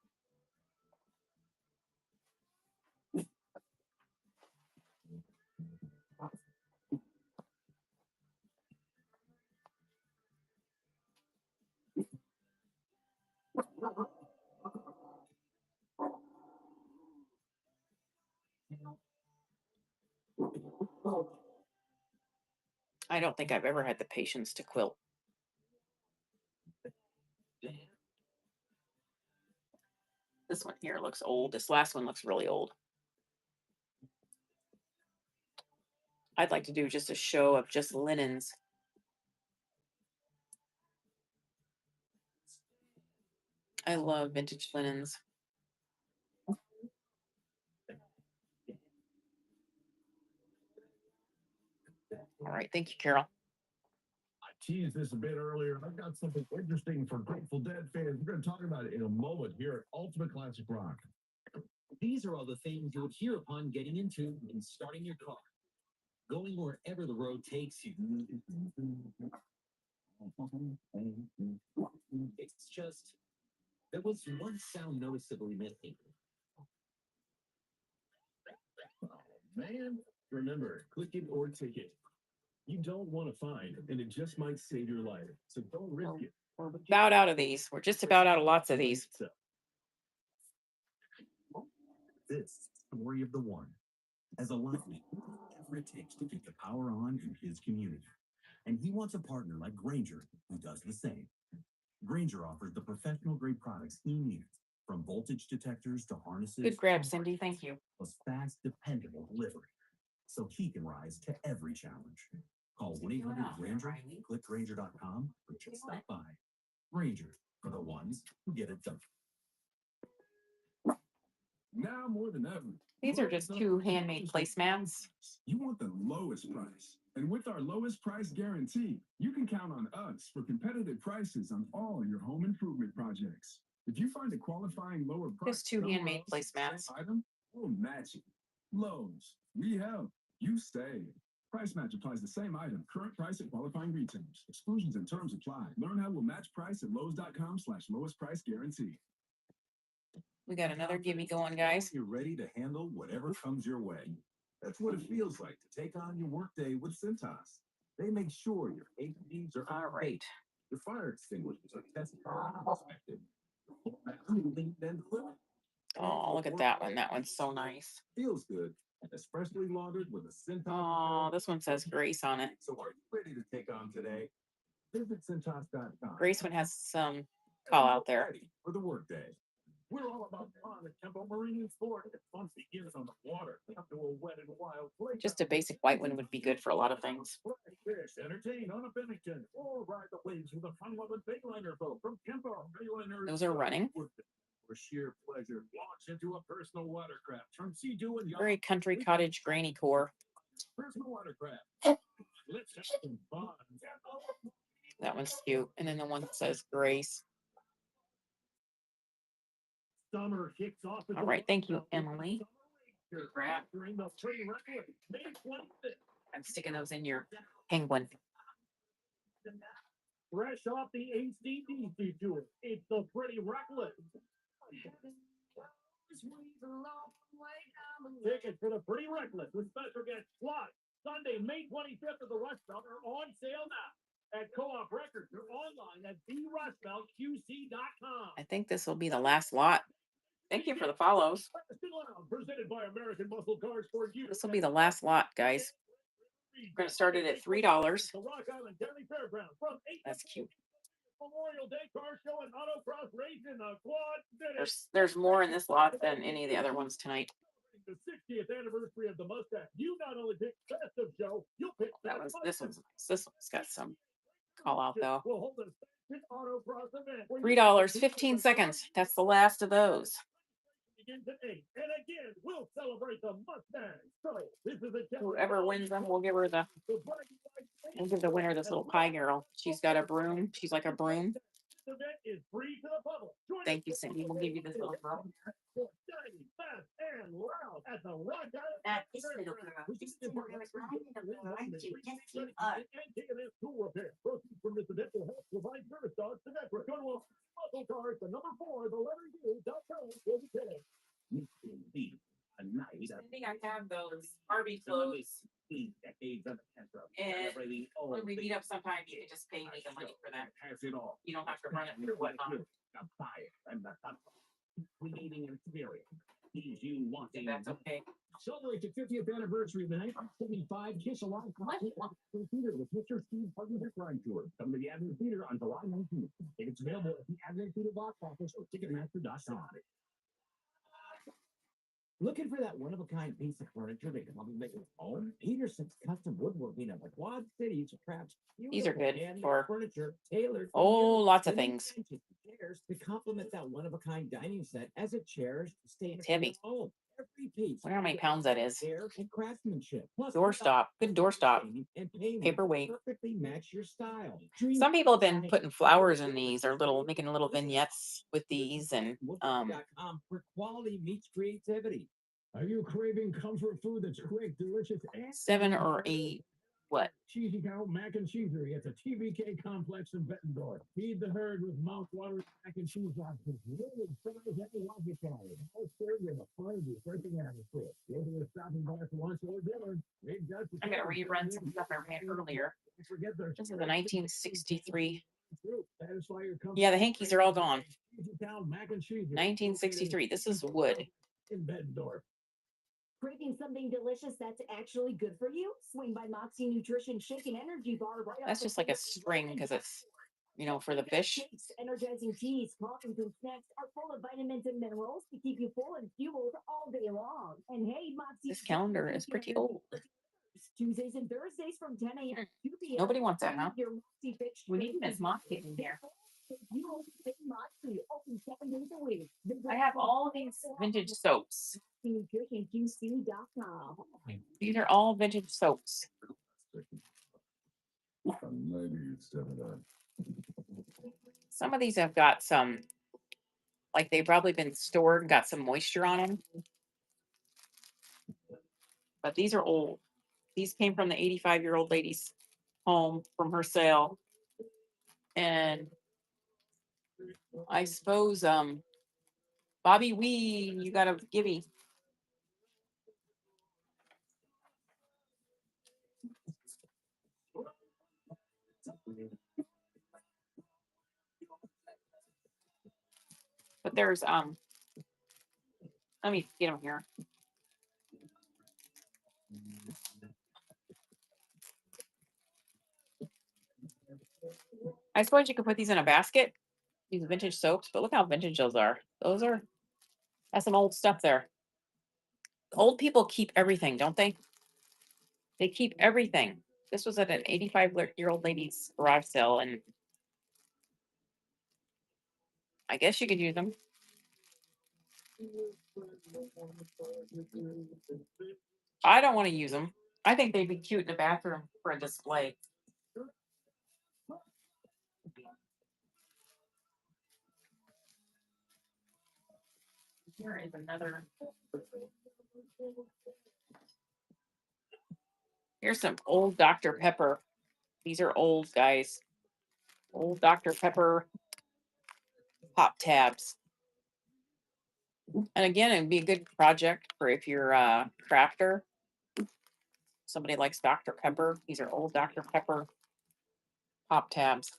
I don't think I've ever had the patience to quilt. This one here looks old. This last one looks really old. I'd like to do just a show of just linens. I love vintage linens. All right. Thank you, Carol. I teased this a bit earlier. I've got something interesting for Grateful Dead fans. We're going to talk about it in a moment here at Ultimate Classic Rock. These are all the things you would hear upon getting into and starting your car, going wherever the road takes you. It's just, there was one sound noticeably missing. Oh, man. Remember, click it or take it. You don't want to find, and it just might save your life. So don't risk it. We're about out of these. We're just about out of lots of these. This story of the one. As a lineman, whatever it takes to keep the power on in his community. And he wants a partner like Granger who does the same. Granger offers the professional grade products he needs, from voltage detectors to harnesses. Good grab, Cindy. Thank you. Plus fast, dependable delivery, so he can rise to every challenge. Call 1-800-GRANGER, click Granger.com, or just stop by. Granger, for the ones who get it done. Now more than ever. These are just two handmade placemats. You want the lowest price. And with our lowest price guarantee, you can count on us for competitive prices on all your home improvement projects. If you find a qualifying lower price, Just two handmade placemats. Item, we'll match it. Lowe's, we help, you save. Price match applies the same item, current price at qualifying retailers. Exclusions and terms apply. Learn how we'll match price at Lowe's.com/lowest price guarantee. We got another gimme going, guys. You're ready to handle whatever comes your way. That's what it feels like to take on your workday with Cintas. They make sure your APDs are All right. your fire extinguishers are tested and inspected. Oh, look at that one. That one's so nice. Feels good, and especially laundered with a Cintas. Oh, this one says Grace on it. So are you ready to take on today? Visit Cintas.com. Grace one has some call out there. Ready for the workday. We're all about fun at Temple Marine Sport. It's fun begins on the water. Up to a wet and wild place. Just a basic white one would be good for a lot of things. Fish, entertain on a Bennington, or ride the waves with a fun-loving Bayliner boat from Temple. Bayliner. Those are running. For sheer pleasure, launch into a personal watercraft. From Sea-Doo and Very country cottage granny core. personal watercraft. Let's have some fun. That one's cute. And then the one that says Grace. Summer kicks off. All right. Thank you, Emily. Grab. I'm sticking those in your penguin. Fresh off the HDDC tour, it's the Pretty Reckless. Tickets for the Pretty Reckless with special guest slot Sunday, May 25th at the Rush Belt are on sale now at Co-op Records. They're online at therushbeltqc.com. I think this will be the last lot. Thank you for the follows. Presented by American Muscle Cars for you. This will be the last lot, guys. We're going to start it at $3. The Rock Island County Fairgrounds from 8 That's cute. Memorial Day car show and autocross race in the Quad City. There's more in this lot than any of the other ones tonight. The 60th anniversary of the Mustang. You not only pick best of show, you'll pick This one's got some call out though. We'll hold a autocross event. $3, 15 seconds. That's the last of those. Begins at 8. And again, we'll celebrate the Mustang. So this is a Whoever wins them, we'll give the winner this little pie girl. She's got a broom. She's like a broom. This event is free to the public. Thank you, Cindy. We'll give you this little girl. Fast and loud at the Rock Island. Tool repair. Proceeds from this event will help provide service dogs to veterans. Go to Muscle Cars, the number 4, the letter U.com. A nice. I think I have those Barbie clothes. And when we meet up sometime, you can just pay me the money for that. Pass it off. You don't have to run it through whatnot. Now buy it. creating an experience. Leaves you wanting. That's okay. Celebrate the 50th anniversary of the 1975 Kiss Alive concert at the Theater with Mr. Steve Harvey's Crime Tour. Come to the Avenue Theater on July 19th. Tickets available at the Avenue Theater box office or Ticketmaster.com. Looking for that one-of-a-kind piece of furniture that can help you make your own? Peterson's custom woodworking of the Quad Cities crafts These are good handmade for furniture tailored for oh, you. lots of Then things. benches and chairs to complement that one-of-a-kind dining set as a cherished statement It's heavy. for your home. Every piece. I wonder how many pounds that is. Care and craftsmanship. Plus, Doorstop. Good doorstop. and payment Paperweight. perfectly match your style. Some people have been putting flowers in these or making little vignettes with these, and for quality meets creativity. Are you craving comfort food that's quick, delicious, and 7 or 8. What? Cheesy Cow Mac and Cheesery at the TBK Complex in Bettendorf. Feed the herd with mouth-watering mac and cheese options. Really fries and rocket salad. All served in a fun, refreshing atmosphere. Whether you're stopping by for lunch or dinner, they've got I'm gonna rerun some stuff I ran earlier. Forget their This is a 1963. Satisfy your comfort. Yeah, the hankies are all gone. Cheesy Cow Mac and Cheesery. 1963. This is wood. In Bettendorf. Craving something delicious that's actually good for you? Swing by Moxie Nutrition Shake and Energy Bar right That's off just the like a string because it's, for the fish. Shakes, energizing teas, coffees, and snacks are full of vitamins and minerals to keep you full and fueled all day long. And hey, Moxie, This calendar is pretty old. Tuesdays and Thursdays from 10 a.m. to 2 p.m. Nobody wants that, huh? Your Moxie fix. We need Miss Moxie in here. You will see Moxie open 7 days a week. I have all these vintage soaps. NutritionQC.com. These are all vintage soaps. Some of these have got some, like they've probably been stored and got some moisture on them. But these are old. These came from the 85-year-old lady's home from her sale. And I suppose, Bobby Wee, you got a gibby. But there's, let me get them here. I suppose you could put these in a basket, these vintage soaps, but look how vintage those are. That's some old stuff there. Old people keep everything, don't they? They keep everything. This was at an 85-year-old lady's garage sale, and I guess you could use them. I don't want to use them. I think they'd be cute in the bathroom for a display. Here is another. Here's some old Dr. Pepper. These are old, guys. Old Dr. Pepper pop tabs. And again, it'd be a good project for if you're a crafter. Somebody likes Dr. Pepper. These are old Dr. Pepper pop tabs.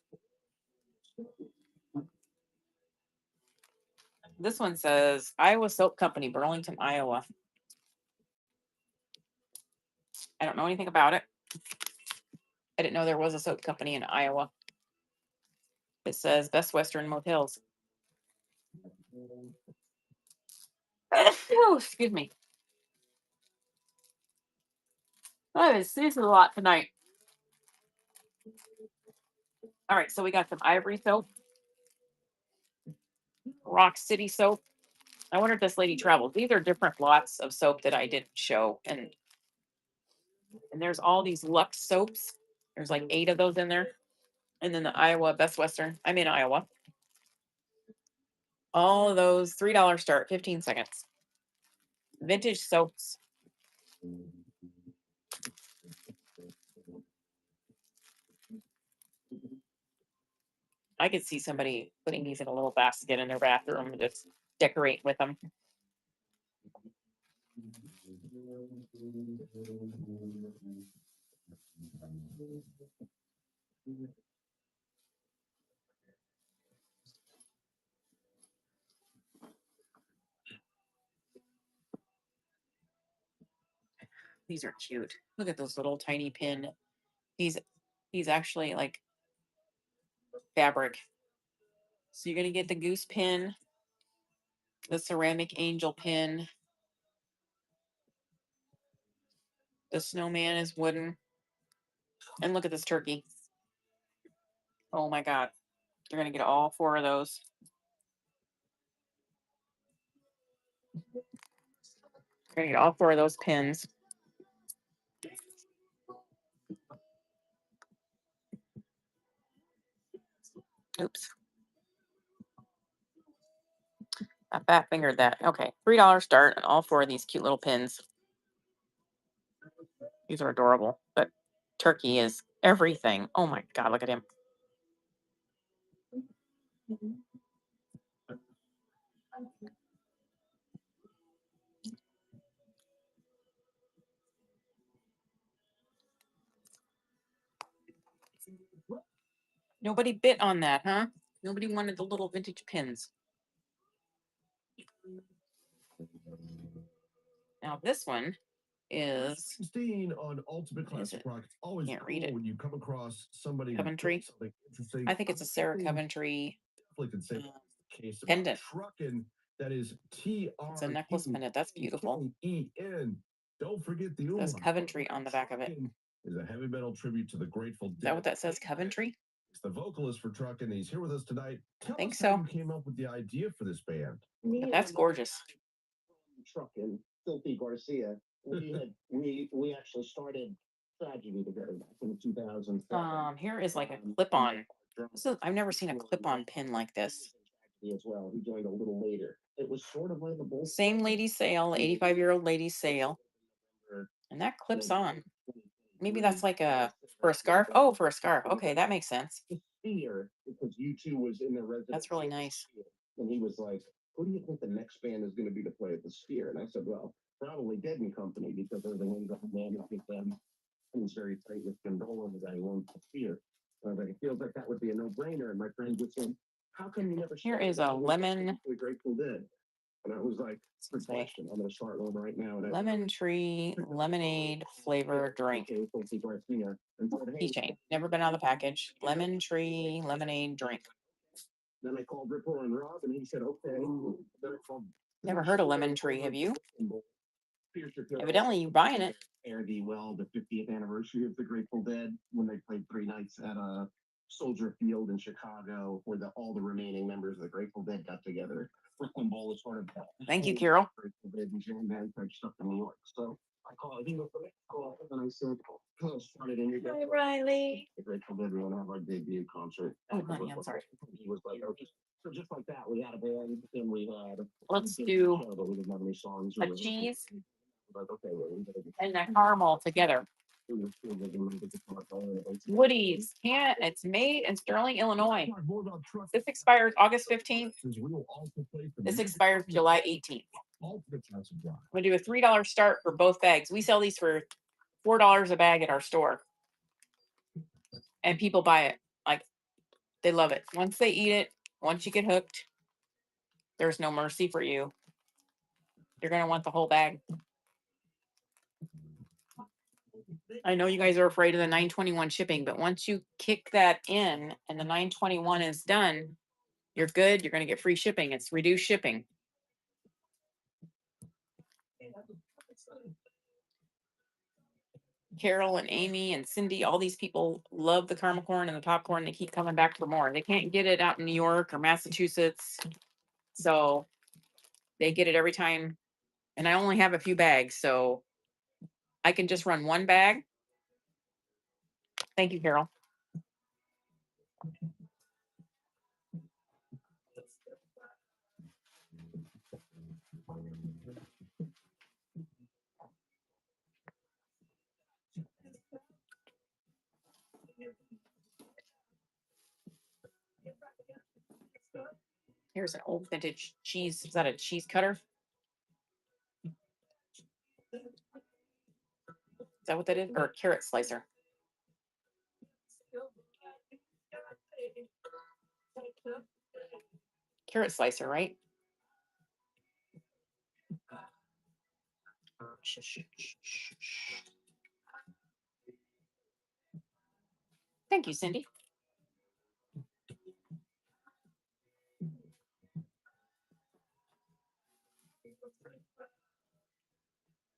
This one says Iowa Soap Company, Burlington, Iowa. I don't know anything about it. I didn't know there was a soap company in Iowa. It says Best Western Motels. Oh, excuse me. I sneezed a lot tonight. All right, so we got some Ivory soap, Rock City soap. I wonder if this lady travels. These are different lots of soap that I didn't show, and there's all these Lux soaps. There's like 8 of those in there, and then the Iowa Best Western. I'm in Iowa. All of those $3 start, 15 seconds. Vintage soaps. I could see somebody putting these in a little basket in their bathroom and just decorate with them. These are cute. Look at those little tiny pin. He's actually like fabric. So you're gonna get the goose pin, the ceramic angel pin. The snowman is wooden. And look at this turkey. Oh my God. You're gonna get all 4 of those. You're gonna get all 4 of those pins. Oops. I fat fingered that. Okay. $3 start and all 4 of these cute little pins. These are adorable. But turkey is everything. Oh my God, look at him. Nobody bit on that, huh? Nobody wanted the little vintage pins. Now this one is 16 on Ultimate what is Classic it? Rock. It's always Can't cool read it. when you come across somebody who Coventry. built something interesting. I think it's a Sarah Coventry Definitely can say that's the case about pendant. trucking. That is It's a necklace pendant. That's beautiful. TRUCKEN. Don't forget the It says umlaut. Coventry on the back of it. Truckin' is a heavy metal tribute to the Grateful Dead. Is that what that says? Coventry? He's the vocalist for Truckin'. He's here with us tonight. Tell think us how so. you came up with the idea for this band. But that's gorgeous. Truckin', Filthy Garcia. We actually started Tragedy together back in 2007. Here is like a clip-on. I've never seen a clip-on pin like this. As well. He joined a little later. It was sort of like a bull. Same ladies sale, 85-year-old ladies sale. And that clips on. Maybe that's like for a scarf. Oh, for a scarf. Okay, that makes sense. Sphere, because U2 was in the residence. That's really nice. And he was like, "Who do you think the next band is going to be to play at the Sphere?" And I said, "Well, probably Dead and Company, because they're the ones that managed with them. And he's very tight with Gondola, the guy who owns the Sphere." So I was like, "It feels like that would be a no-brainer." And my friend just said, "How come you never?" Here is a lemon. The Grateful Dead. And I was like, "Good question. I'm going to start one right now." And Lemon tree lemonade flavor drink. Keychain. Never been out of the package. Lemon tree lemonade drink. Then I called Ripper and Rob, and he said, "Okay." Then I called. Never heard of lemon tree. Have you? Evidently, you're buying it. Aired the 50th anniversary of the Grateful Dead when they played 3 nights at a Soldier Field in Chicago, where all the remaining members of the Grateful Dead got together. Brooklyn Bowl is sort of. Thank you, Carol. Grateful Dead and jam band type stuff in New York. So I called. He goes, "Call," and I said, "Hello, started in New York." Hi, Riley. The Grateful Dead, we want to have our debut concert. Oh, honey, I'm sorry. He was like, "Oh, just like that, we had a band and we had." Let's do But we didn't have any songs. a cheese Like, okay, well, we better get and a caramel together. Woody's can't. It's made in Sterling, Illinois. This expires August 15th. This expires July 18th. I'm gonna do a $3 start for both bags. We sell these for $4 a bag at our store, and people buy it. Like, they love it. Once they eat it, once you get hooked, there's no mercy for you. You're gonna want the whole bag. I know you guys are afraid of the 921 shipping, but once you kick that in and the 921 is done, you're good. You're going to get free shipping. It's reduced shipping. Carol and Amy and Cindy, all these people love the caramel corn and the popcorn. They keep coming back for more. They can't get it out in New York or Massachusetts. So they get it every time. And I only have a few bags, so I can just run one bag. Thank you, Carol. Here's an old vintage cheese. Is that a cheese cutter? Is that what that is? Or a carrot slicer? Carrot slicer, right? Thank you, Cindy.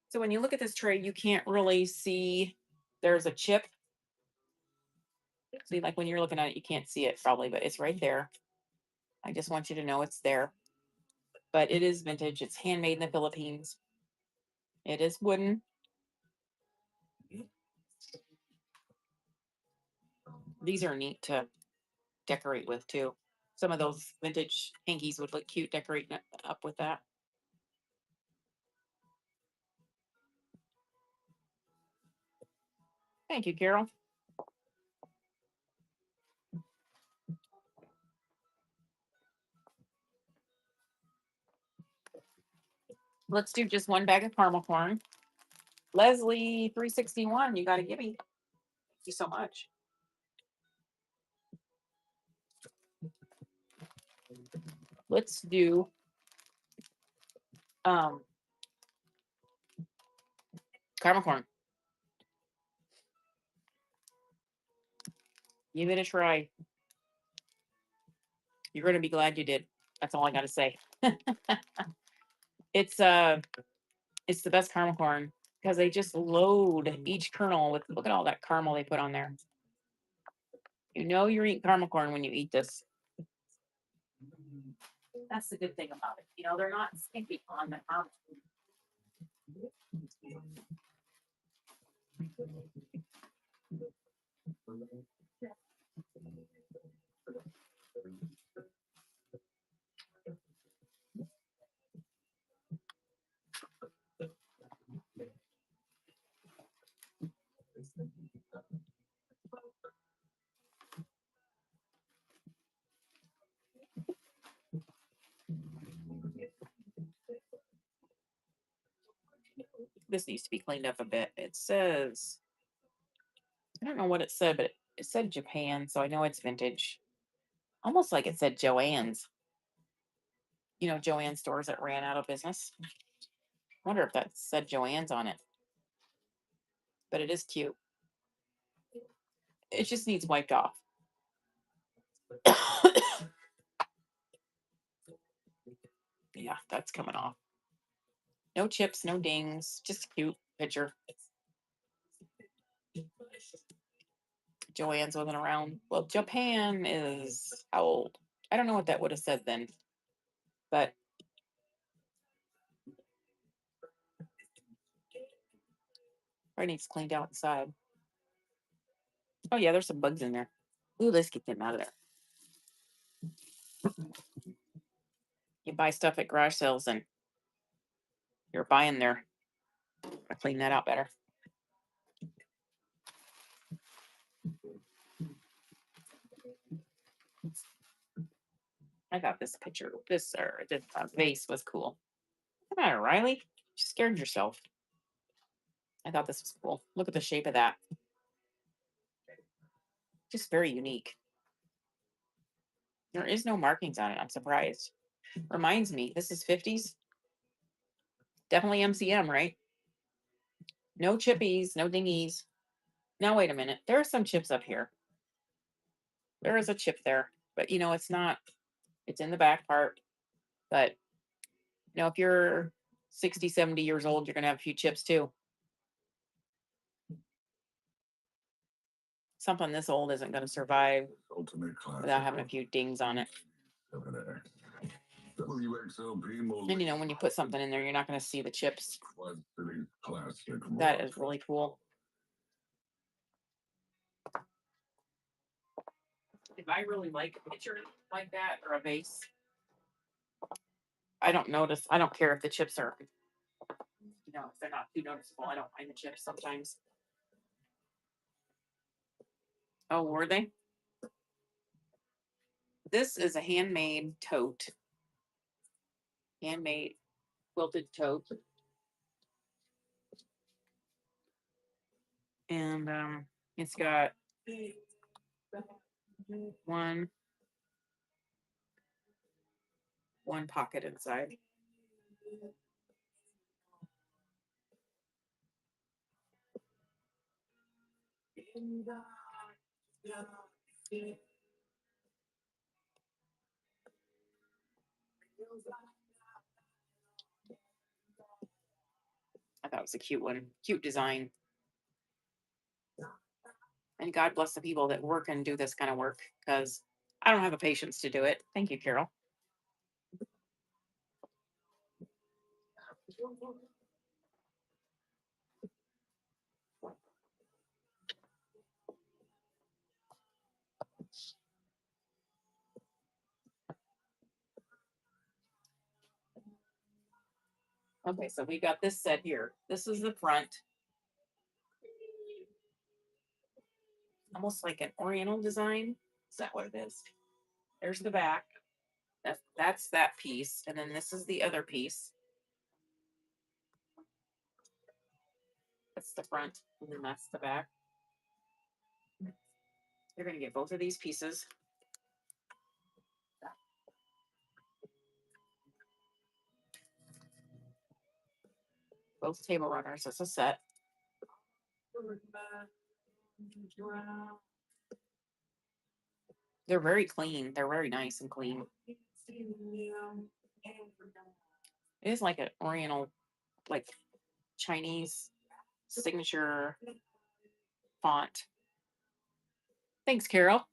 So when you look at this tray, you can't really see there's a chip. See, like when you're looking at it, you can't see it probably, but it's right there. I just want you to know it's there. But it is vintage. It's handmade in the Philippines. It is wooden. These are neat to decorate with too. Some of those vintage hankies would look cute decorating it up with that. Thank you, Carol. Let's do just one bag of caramel corn. Leslie 361, you got to give me. Thank you so much. Let's do caramel corn. Give it a try. You're going to be glad you did. That's all I got to say. It's the best caramel corn because they just load each kernel with, look at all that caramel they put on there. You know you're eating caramel corn when you eat this. That's the good thing about it. You know, they're not skimpy on the caramel. This needs to be cleaned up a bit. It says, I don't know what it said, but it said Japan, so I know it's vintage. Almost like it said Joann's. You know, Joann's stores that ran out of business. Wonder if that said Joann's on it. But it is cute. It just needs wiped off. Yeah, that's coming off. No chips, no dings, just a cute picture. Joann's wasn't around. Well, Japan is how old? I don't know what that would have said then, but probably needs cleaned out inside. Oh yeah, there's some bugs in there. Ooh, let's get them out of there. You buy stuff at garage sales and you're buying there. I clean that out better. I thought this picture, this vase was cool. What's the matter, Riley? You scared yourself. I thought this was cool. Look at the shape of that. Just very unique. There is no markings on it. I'm surprised. Reminds me, this is 50s. Definitely MCM, right? No chippies, no dingies. Now, wait a minute. There are some chips up here. There is a chip there, but you know, it's not, it's in the back part. But, you know, if you're 60, 70 years old, you're going to have a few chips too. Something this old isn't going to survive without having a few dings on it. And you know, when you put something in there, you're not going to see the chips. That is really cool. If I really like a picture like that or a vase, I don't notice. I don't care if the chips are, you know, if they're not too noticeable. I don't mind the chips sometimes. Oh, were they? This is a handmade tote. Handmade quilted tote. And it's got one pocket inside. I thought it was a cute one, cute design. And God bless the people that work and do this kind of work, because I don't have the patience to do it. Thank you, Carol. Okay, so we got this set here. This is the front. Almost like an oriental design. Is that what it is? There's the back. That's that piece. And then this is the other piece. That's the front. And then that's the back. You're going to get both of these pieces. Both table runners. It's a set. They're very clean. They're very nice and clean. It is like an oriental, like Chinese signature font. Thanks, Carol.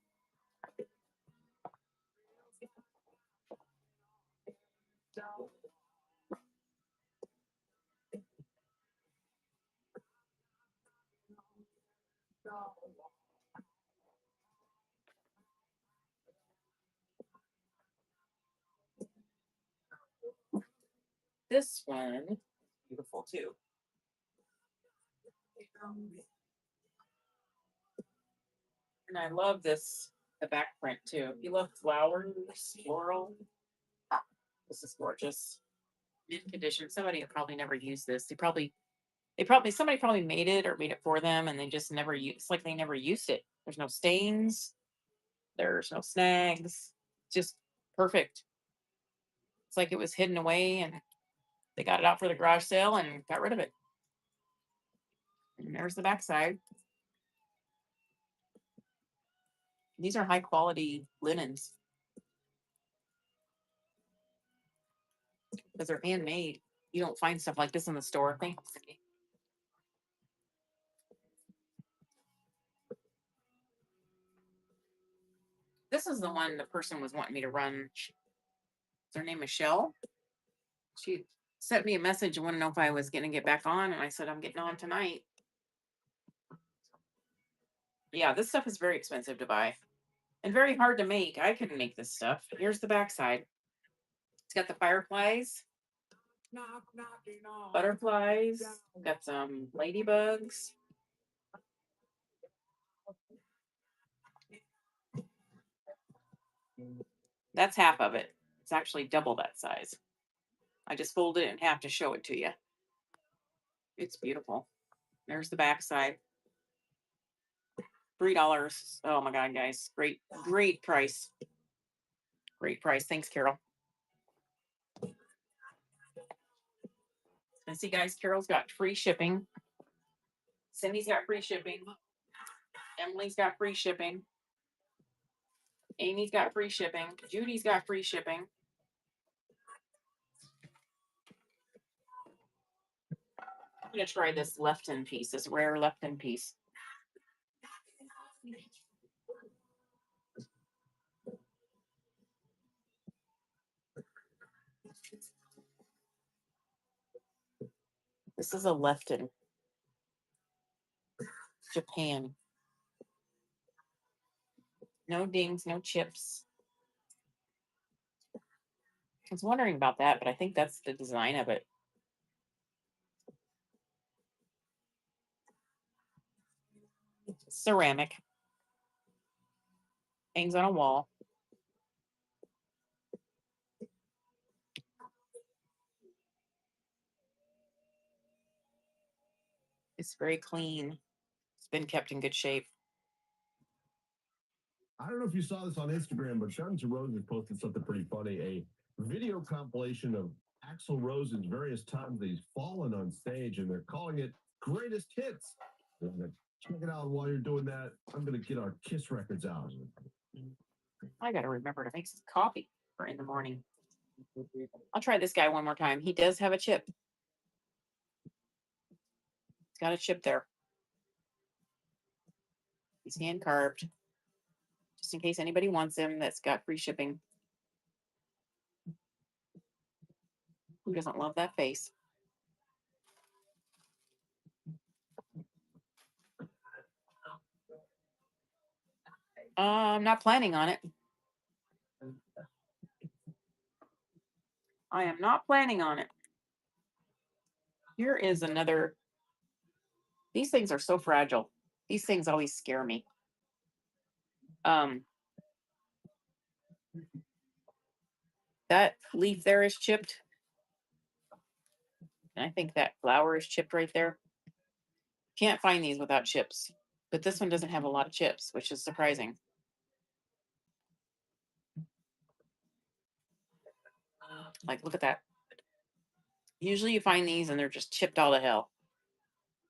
This one, beautiful too. And I love this, the back print too. If you love flowers, floral, this is gorgeous. Mint condition. Somebody will probably never use this. Somebody probably made it or made it for them and they just never use, it's like they never used it. There's no stains. There's no snags. Just perfect. It's like it was hidden away and they got it out for the garage sale and got rid of it. And there's the backside. These are high quality linens because they're handmade. You don't find stuff like this in the store. Thanks. This is the one the person was wanting me to run. Is her name Michelle? She sent me a message and wanted to know if I was going to get back on. And I said, I'm getting on tonight. Yeah, this stuff is very expensive to buy and very hard to make. I couldn't make this stuff. Here's the backside. It's got the fireflies, butterflies, got some ladybugs. That's half of it. It's actually double that size. I just folded it in half to show it to you. It's beautiful. There's the backside. $3. Oh my God, guys. Great price. Great price. Thanks, Carol. And see, guys, Carol's got free shipping. Cindy's got free shipping. Emily's got free shipping. Amy's got free shipping. Judy's got free shipping. I'm going to try this left-in piece, this rare left-in piece. This is a left-in. Japan. No dings, no chips. I was wondering about that, but I think that's the design of it. Ceramic. Hangs on a wall. It's very clean. It's been kept in good shape. I don't know if you saw this on Instagram, but Guns N' Roses posted something pretty funny. A video compilation of Axl Rose's various times that he's fallen on stage, and they're calling it Greatest Hits. And Check it out while you're doing that. I'm gonna get our Kiss records out. I got to remember to make some coffee for in the morning. I'll try this guy one more time. He does have a chip. It's got a chip there. He's hand carved. Just in case anybody wants him, that's got free shipping. Who doesn't love that face? I'm not planning on it. I am not planning on it. Here is another. These things are so fragile. These things always scare me. That leaf there is chipped. And I think that flower is chipped right there. Can't find these without chips. But this one doesn't have a lot of chips, which is surprising. Like, look at that. Usually you find these and they're just chipped all to hell.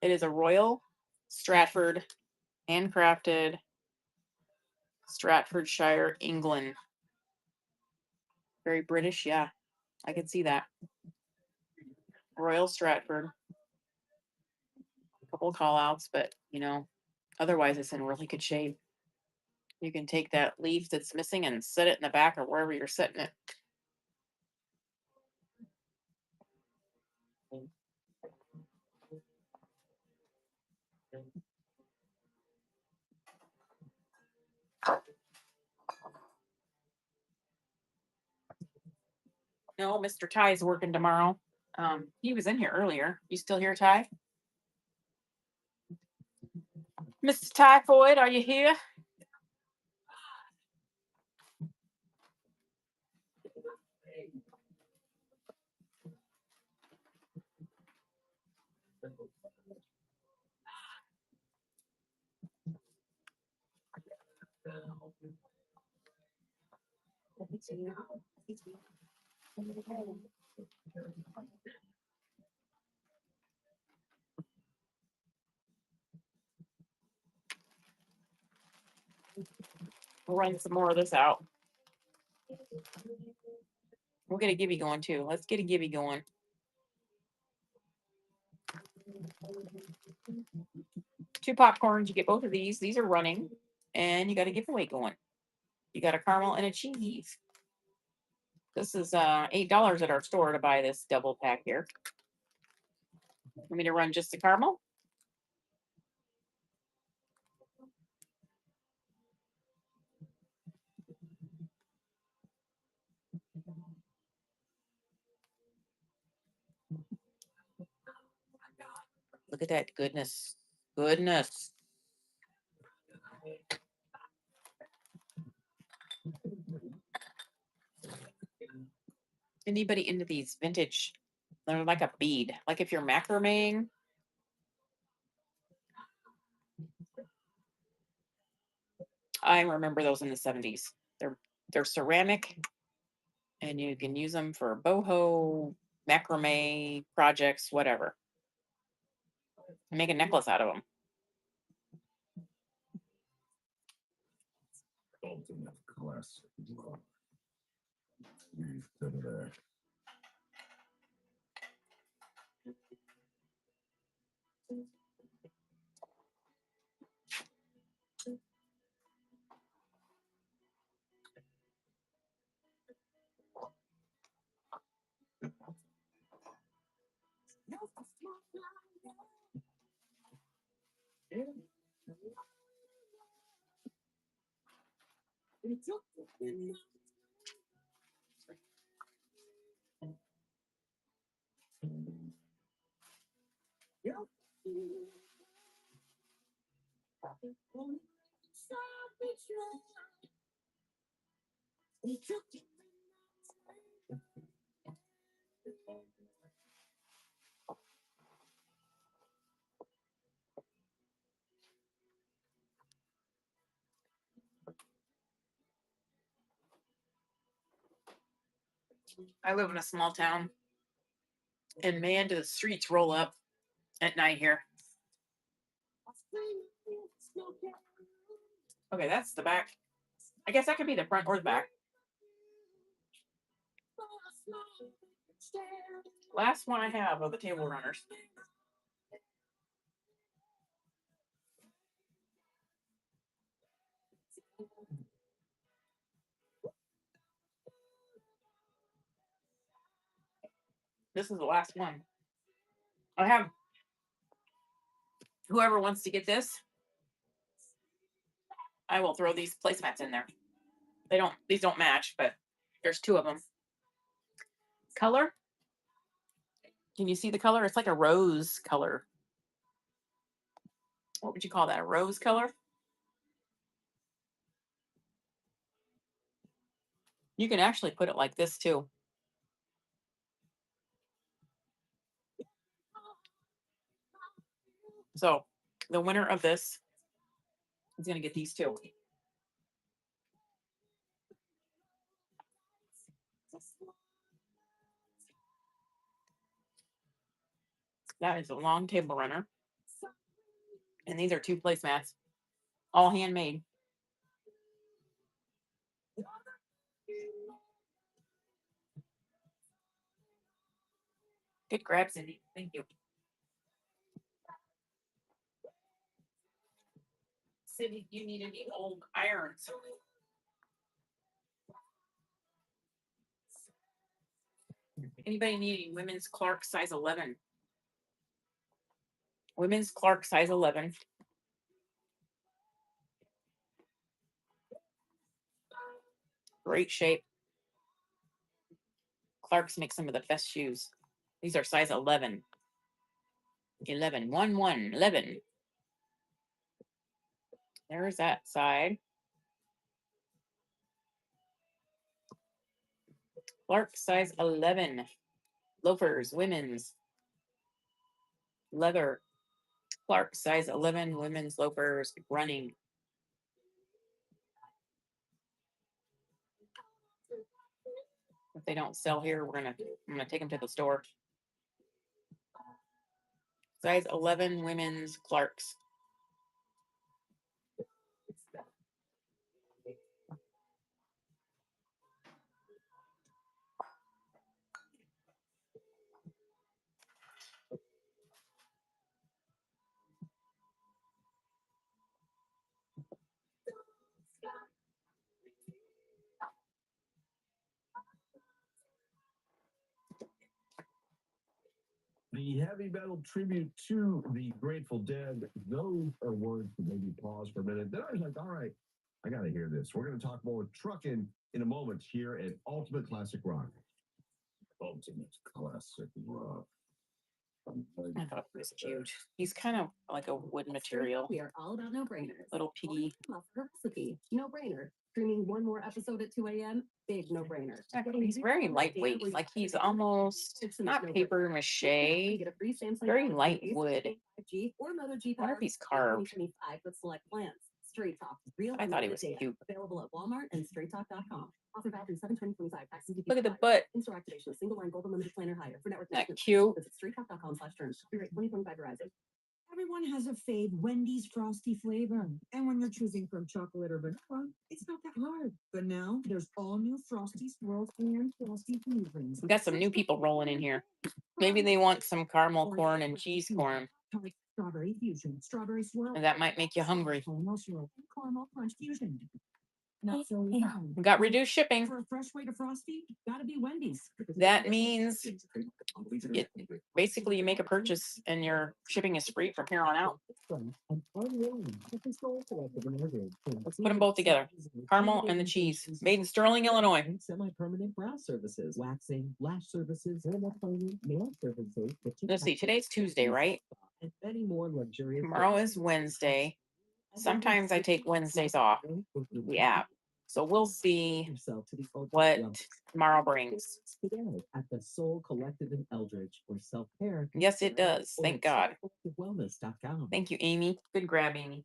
It is a Royal Stratford, handcrafted, Stratfordshire, England. Very British, yeah. I can see that. Royal Stratford. A couple of call outs, but you know, otherwise it's in really good shape. You can take that leaf that's missing and set it in the back or wherever you're setting it. No, Mr. Ty is working tomorrow. He was in here earlier. You still here, Ty? Mr. Typhoid, are you here? We'll run some more of this out. We'll get a Gibby going too. Let's get a Gibby going. Two popcorns. You get both of these. These are running. And you got a giveaway going. You got a caramel and a cheese. This is $8 at our store to buy this double pack here. Want me to run just the caramel? Look at that goodness. Goodness. Anybody into these vintage? They're like a bead. Like if you're macrameing. I remember those in the 70s. They're ceramic and you can use them for boho, macrame projects, whatever. Make a necklace out of them. Ultimate class. We've done that. I live in a small town. And man, do the streets roll up at night here. Okay, that's the back. I guess that could be the front or the back. Last one I have of the table runners. This is the last one. I have whoever wants to get this, I will throw these placemats in there. These don't match, but there's two of them. Color. Can you see the color? It's like a rose color. What would you call that? A rose color? You can actually put it like this too. So the winner of this is going to get these two. That is a long table runner. And these are two placemats, all handmade. Good grab, Cindy. Thank you. Cindy, you need any old irons? Anybody need any women's Clark size 11? Women's Clark size 11. Great shape. Clark's make some of the best shoes. These are size 11. 11. 1, 1, 11. There's that side. Clark size 11. Loafers, women's. Leather. Clark size 11, women's loafers, running. If they don't sell here, I'm gonna take them to the store. Size 11 women's Clarks. The heavy metal tribute to the Grateful Dead, those are words that made me pause for a minute. Then I was like, all right, I got to hear this. We're going to talk more trucking in a moment here at Ultimate Classic Rock. Ultimate Classic Rock. I thought it was cute. He's kind of like a wood material. We are all about no-brainers. Little piggy. Recipe, no-brainer. Streaming one more episode at 2 a.m. Big no-brainer. He's very lightweight. Like he's almost not paper mache. Very light wood. I wonder if he's carved. I thought he was cute. Available at Walmart and straighttalk.com. Offer valid through 7/20/25. Look at the butt. In-store activation of single line gold unlimited planner hire for network. That cute. Visit straighttalk.com/terms. Copyright 2025 Verizon. Everyone has a fave Wendy's Frosty flavor. And when you're choosing from chocolate or vanilla, it's not that hard. But now there's all new Frosty Swirls and Frosty flavorings. We got some new people rolling in here. Maybe they want some caramel corn and cheese corn. Strawberry fusion, strawberry swirl. And that might make you hungry. Caramel swirl, caramel crunch fusion. Not so We got reduced shipping. For a fresh way to Frosty, gotta be Wendy's. That means basically you make a purchase and your shipping is free from here on out. Let's put them both together. Caramel and the cheese. Made in Sterling, Illinois. Semi-permanent brow services, waxing, lash services, nail services. Let's see. Today's Tuesday, right? And many more luxurious. Tomorrow is Wednesday. Sometimes I take Wednesdays off. The app. So we'll see what tomorrow brings. At the Soul Collective in Eldridge or self-care. Yes, it does. Thank God. Wellness.com. Thank you, Amy. Good grab, Amy.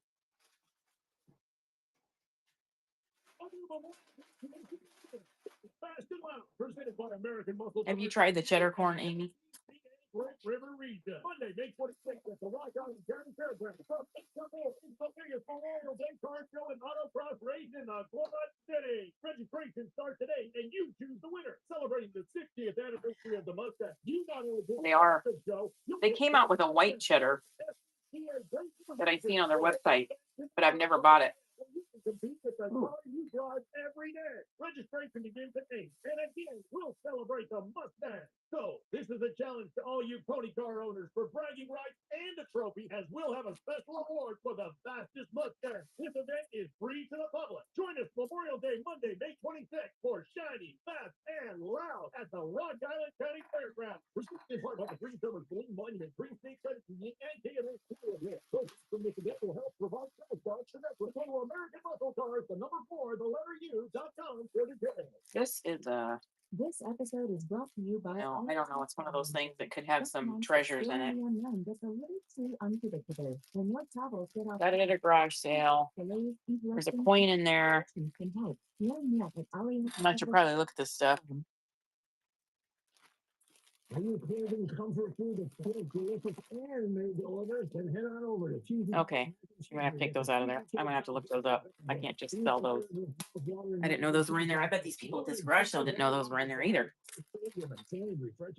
Have you tried the cheddar corn, Amy? Flint River region. Monday, May 26th at the Rock Island County Fairgrounds. It's the biggest Memorial Day car show and autocross race in the Quad City. Registration starts today, and you choose the winner. Celebrating the 60th anniversary of the Mustang. You not only They are. the show, They came out with a white cheddar that I've seen on their website, but I've never bought it. You can compete with the car you drive every day. Registration begins at 8. And again, we'll celebrate the Mustang. So, this is a challenge to all you pony car owners for bragging rights and a trophy, as we'll have a special award for the fastest Mustang. This event is free to the public. Join us Memorial Day, Monday, May 26th for Shiny, Fast, and Loud at the Rock Island County Fairgrounds. Restricted part of the Green Summers Green Monument, Green State Credit Union, and KMS Program. From this event will help provide sales to the total American Muscle Cars, the number 4, the letter U.com for details. This is a This episode is brought to you by. no, I don't know. It's one of those things that could have some treasures in it. Gets a little too unpredictable. When what travels get off Got it at a garage sale. There's a coin in there. Can help. Learn more at I should probably look at this stuff. Are you craving comfort food that's still delicious and made delivered? Then head on over to Cheesy. Okay, I'm gonna have to take those out of there. I'm gonna have to look those up. I can't just sell those. I didn't know those were in there. I bet these people at this garage sale didn't know those were in there either.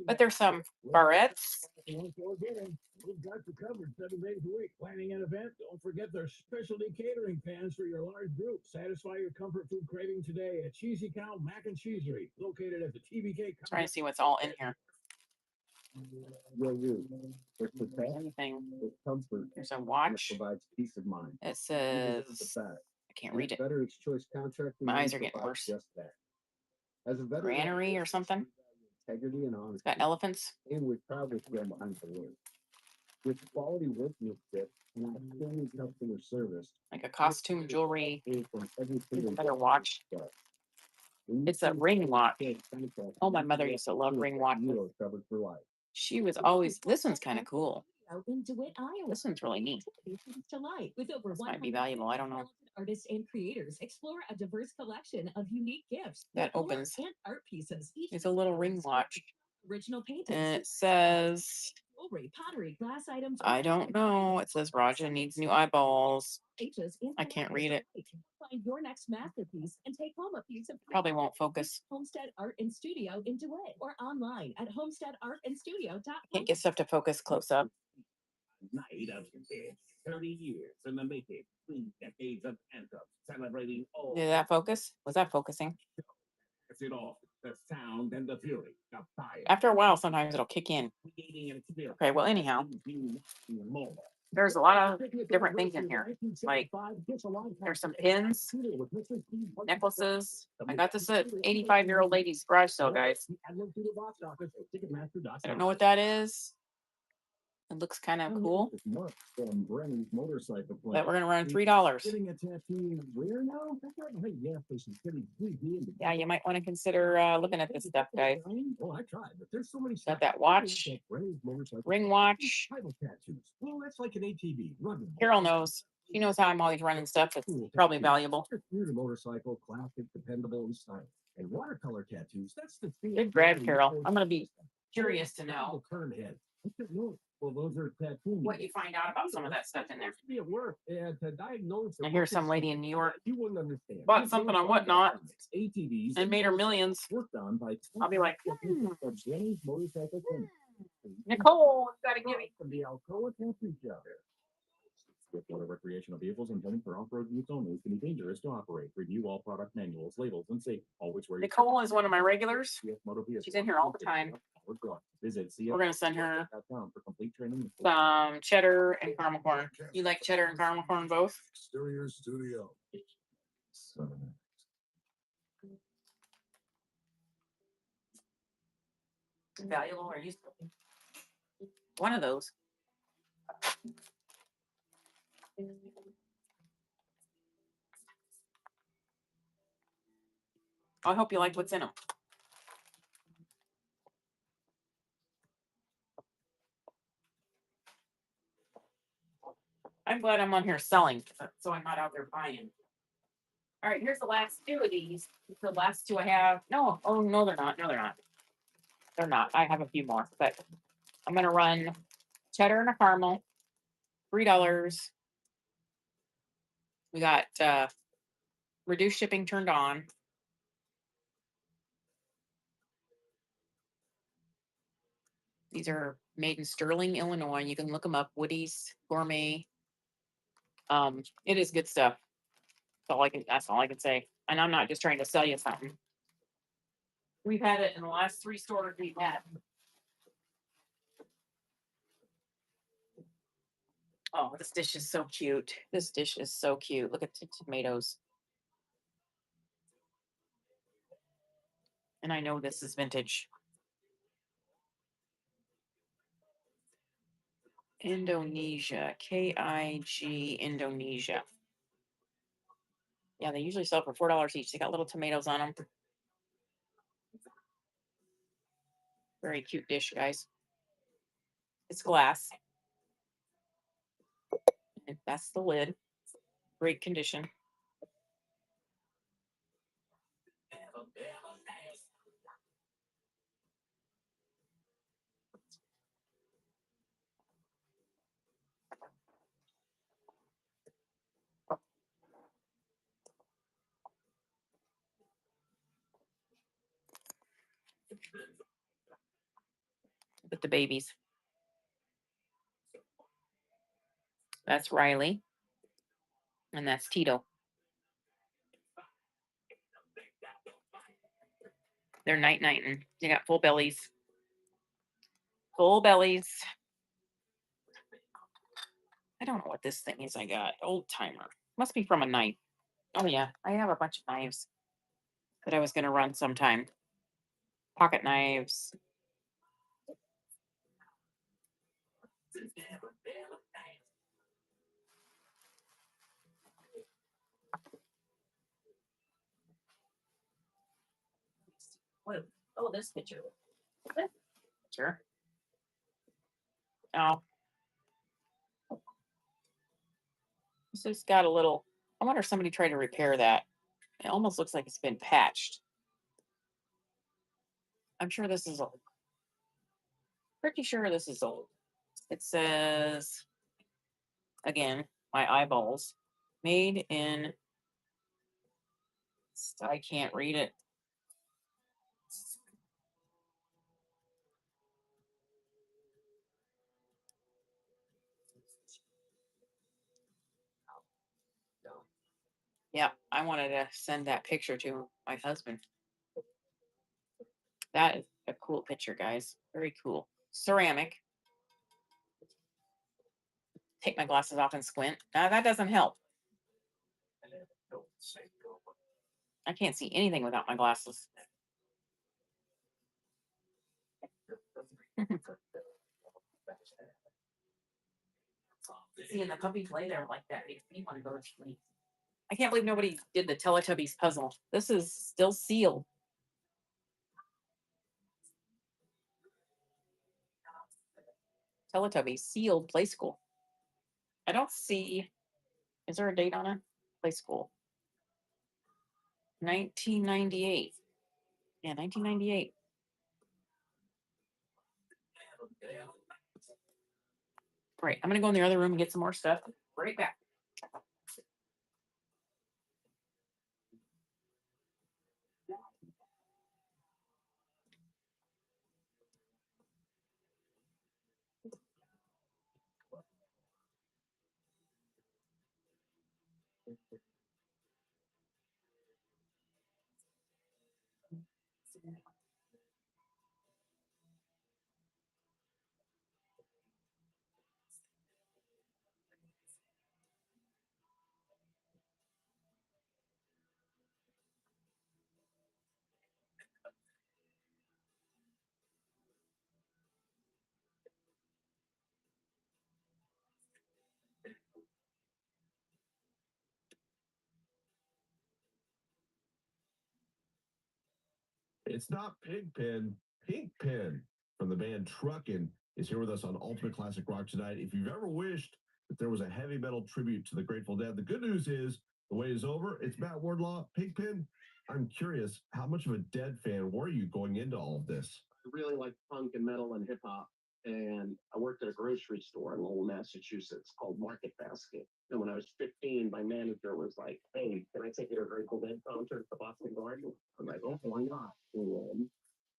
But there's some barrettes. We've got you covered 7 days a week. Planning an event? Don't forget their specialty catering pans for your large group. Satisfy your comfort food craving today at Cheesy Cow Mac and Cheesery, located at the TBK. Trying to see what's all in here. Anything. Comfort. There's a watch. Provides peace of mind. It says I can't read it. Veterans Choice Contract. My eyes are getting worse. Just that. As a veteran, Granary or something. integrity and honesty. It's got elephants. And we're proud to stand behind the word. With quality workmanship and outstanding customer service, Like a costume jewelry. from every single Another watch. It's a ring watch. Oh, my mother used to love ring watches. You are covered for life. She was always. This one's kind of cool. In DeWitt, Iowa. This one's really neat. July, with over This might be valuable. I don't know. Artists and creators explore a diverse collection of unique gifts. That decor, opens. and art pieces. Each It's a little ring watch. original paintings. And it says, jewelry, pottery, glass items. I don't know. It says Raja needs new eyeballs. Pages in I can't read it. Find your next masterpiece and take home a piece of Probably won't focus. Homestead Art and Studio in DeWitt or online at homesteadartandstudio.com. Can't get stuff to focus close up. Night of 30 years in the making, 3 decades of anthems, celebrating all. Did that focus? Was that focusing? It's it all. The sound and the fury, the fire. After a while, sometimes it'll kick in. Creating an experience. Okay, well, anyhow, More. there's a lot of different things in here. Like, there's some pins, necklaces. I got this at 85-year-old lady's garage sale, guys. I don't know what that is. It looks kind of cool. But we're gonna run $3. Getting a tattoo where now? That's not a gas station. Yeah, you might want to consider looking at this stuff, guys. Oh, I tried, but there's so many. Got that watch, ring watch. Tribal tattoos. Well, that's like an ATV. Carol knows. She knows how I'm always running stuff. It's probably valuable. New motorcycle, classic, dependable, and style. And watercolor tattoos. That's the thing. Good grab, Carol. I'm gonna be curious to know Current head. Well, those are tattoos. what you find out about some of that stuff in there. Be at work and to diagnose. I hear some lady in New York You wouldn't understand. bought something on Whatnot ATVs and made her millions. worked on by. I'll be like, Jenny's motorcycle. Nicole, you gotta give me. From the Alcoa Tattoo Shop. Swiftwater recreational vehicles intended for off-road use only can be dangerous to operate. Review all product manuals, labels, and say always wear. Nicole is one of my regulars. She's in here all the time. Visit. We're gonna send her for complete training. some cheddar and caramel corn. You like cheddar and caramel corn both? Exterior studio. Valuable or useful? One of those. I hope you like what's in them. I'm glad I'm on here selling, so I'm not out there buying. All right, here's the last 2 of these. The last 2 I have. No, oh no, they're not. No, they're not. They're not. I have a few more, but I'm gonna run cheddar and a caramel, $3. We got reduced shipping turned on. These are made in Sterling, Illinois. You can look them up. Woody's Gourmet. It is good stuff. That's all I can say. And I'm not just trying to sell you something. We've had it in the last 3 stores we've had. Oh, this dish is so cute. This dish is so cute. Look at the tomatoes. And I know this is vintage. Indonesia. KIG Indonesia. Yeah, they usually sell for $4 each. They got little tomatoes on them. Very cute dish, guys. It's glass. And that's the lid. Great condition. With the babies. That's Riley. And that's Tito. They're night-nighting. They got full bellies. Full bellies. I don't know what this thing is I got. Old timer. Must be from a knife. Oh yeah, I have a bunch of knives that I was gonna run sometime. Pocket knives. What? Oh, this picture. This picture. Oh, this has got a little. I wonder if somebody tried to repair that. It almost looks like it's been patched. I'm sure this is old. Pretty sure this is old. It says, again, my eyeballs, made in. I can't read it. Yeah, I wanted to send that picture to my husband. That is a cool picture, guys. Very cool. Ceramic. Take my glasses off and squint. Now that doesn't help. I can't see anything without my glasses. Seeing the puppies lay there like that makes me want to go to sleep. I can't believe nobody did the Teletubbies puzzle. This is still sealed. Teletubbies sealed play school. I don't see. Is there a date on it? Play school. 1998. Yeah, 1998. Right. I'm gonna go in the other room and get some more stuff. Right back. It's not Pigpen, Pinkpen from the band Truckin' is here with us on Ultimate Classic Rock tonight. If you've ever wished that there was a heavy metal tribute to the Grateful Dead, the good news is the wait is over. It's Matt Wardlaw. Pigpen, I'm curious, how much of a Dead fan were you going into all of this? I really like punk and metal and hip hop. and I worked at a grocery store in Lowell, Massachusetts called Market Basket. And when I was 15, my manager was like, "Hey, can I take you to a Grateful Dead concert at the Boston Garden?" I'm like, "Oh, why not?" And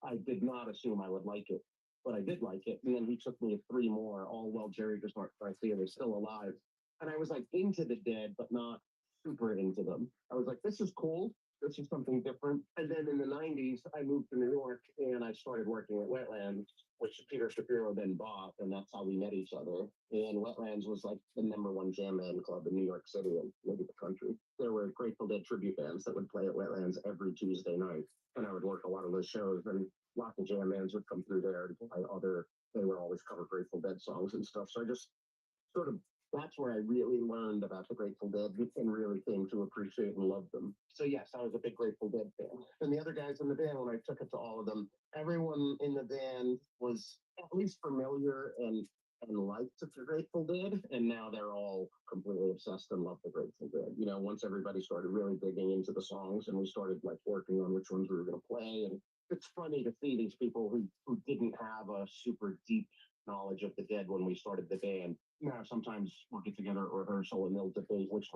I did not assume I would like it, but I did like it. And then he took me to three more, all while Jerry Garcia was still alive. And I was like into the Dead, but not super into them. I was like, "This is cool. This is something different." And then in the 90s, I moved to New York and I started working at Wetlands, which Peter Shapiro then bought, and that's how we met each other. And Wetlands was like the number one jam band club in New York City and maybe the country. There were Grateful Dead tribute bands that would play at Wetlands every Tuesday night, and I would work a lot of those shows, and lots of jam bands would come through there and play other. They would always cover Grateful Dead songs and stuff. So I just sort of that's where I really learned about the Grateful Dead and really came to appreciate and love them. So yes, I was a big Grateful Dead fan. And the other guys in the band, when I took it to all of them, everyone in the band was at least familiar and liked the Grateful Dead, and now they're all completely obsessed and love the Grateful Dead. You know, once everybody started really digging into the songs, and we started like working on which ones we were going to play, and it's funny to see these people who didn't have a super deep knowledge of the Dead when we started the band. Now sometimes we'll get together at rehearsal and they'll debate which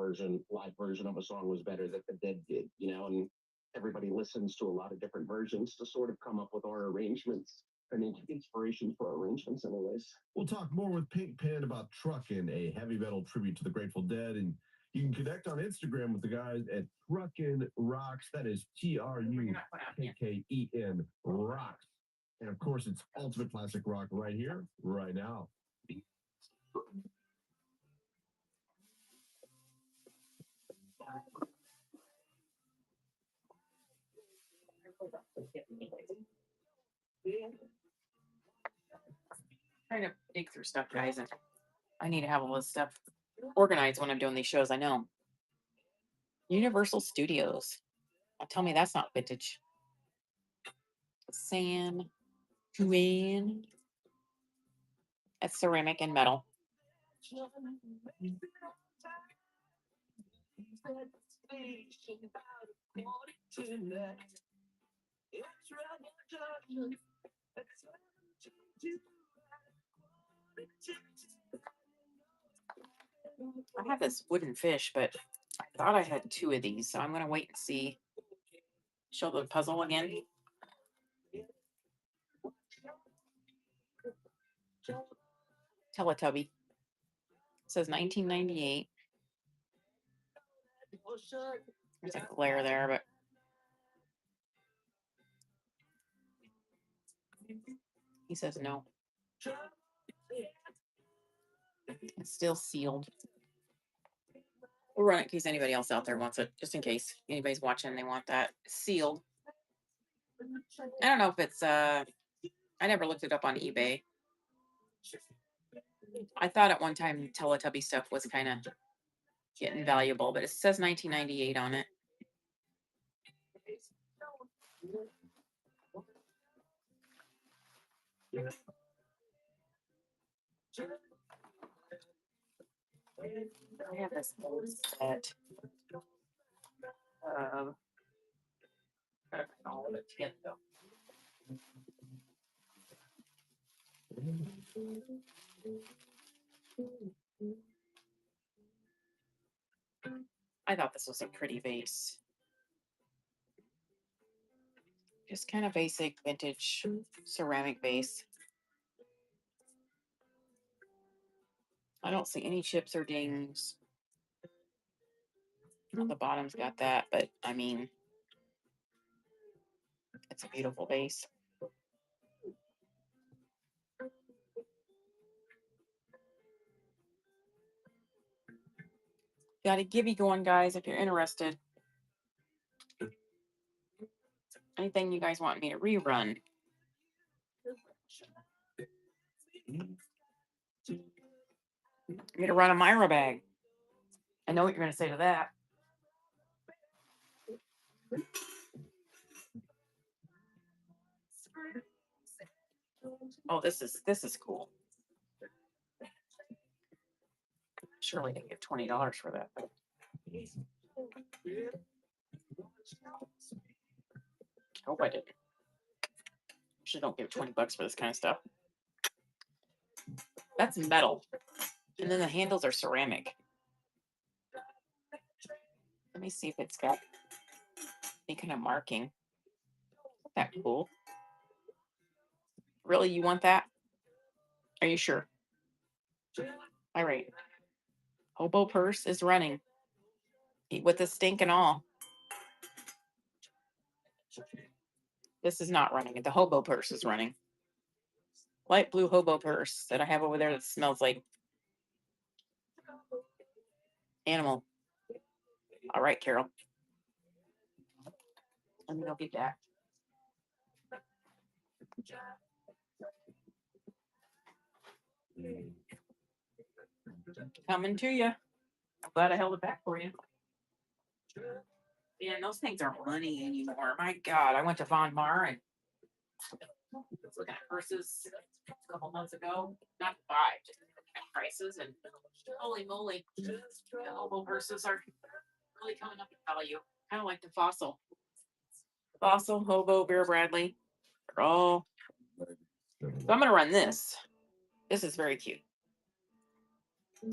live version of a song was better that the Dead did, you know, and everybody listens to a lot of different versions to sort of come up with our arrangements and inspiration for arrangements anyways. We'll talk more with Pink Pen about Truckin', a heavy metal tribute to the Grateful Dead, and you can connect on Instagram with the guys at Truckin' Rocks. That is TRUKKEN Rocks. And of course, it's ultimate classic rock right here, right now. Trying to dig through stuff, guys, and I need to have all this stuff organized when I'm doing these shows. I know. Universal Studios. Tell me that's not vintage. San Juan. That's ceramic and metal. I have this wooden fish, but I thought I had two of these, so I'm going to wait and see. Show the puzzle again. Teletubby. It says 1998. There's a glare there, but he says no. It's still sealed. We'll run it in case anybody else out there wants it, just in case anybody's watching and they want that sealed. I don't know if it's I never looked it up on eBay. I thought at one time Teletubby stuff was kind of getting valuable, but it says 1998 on it. I have this old set of all of it together though. I thought this was a pretty vase. Just kind of basic vintage ceramic vase. I don't see any chips or dings. The bottom's got that, but I mean, it's a beautiful vase. Got a Gibby going, guys, if you're interested. Anything you guys want me to rerun? Me to run a Myra bag. I know what you're going to say to that. Oh, this is cool. Surely didn't get $20 for that. Hope I did. Usually don't give $20 for this kind of stuff. That's metal. And then the handles are ceramic. Let me see if it's got any kind of marking. Isn't that cool? Really, you want that? Are you sure? All right. Hobo purse is running. With the stink and all. This is not running. The hobo purse is running. Light blue hobo purse that I have over there that smells like animal. All right, Carol. Let me go get that. Coming to you. I'm glad I held it back for you. Man, those things aren't running anymore. My God, I went to Von Mar and was looking at purses a couple months ago. Not to buy, just looking at prices, and holy moly, the hobo purses are really coming up in value. Kind of like the Fossil. Fossil, Hobo, Bear Bradley. They're all. So I'm gonna run this. This is very cute.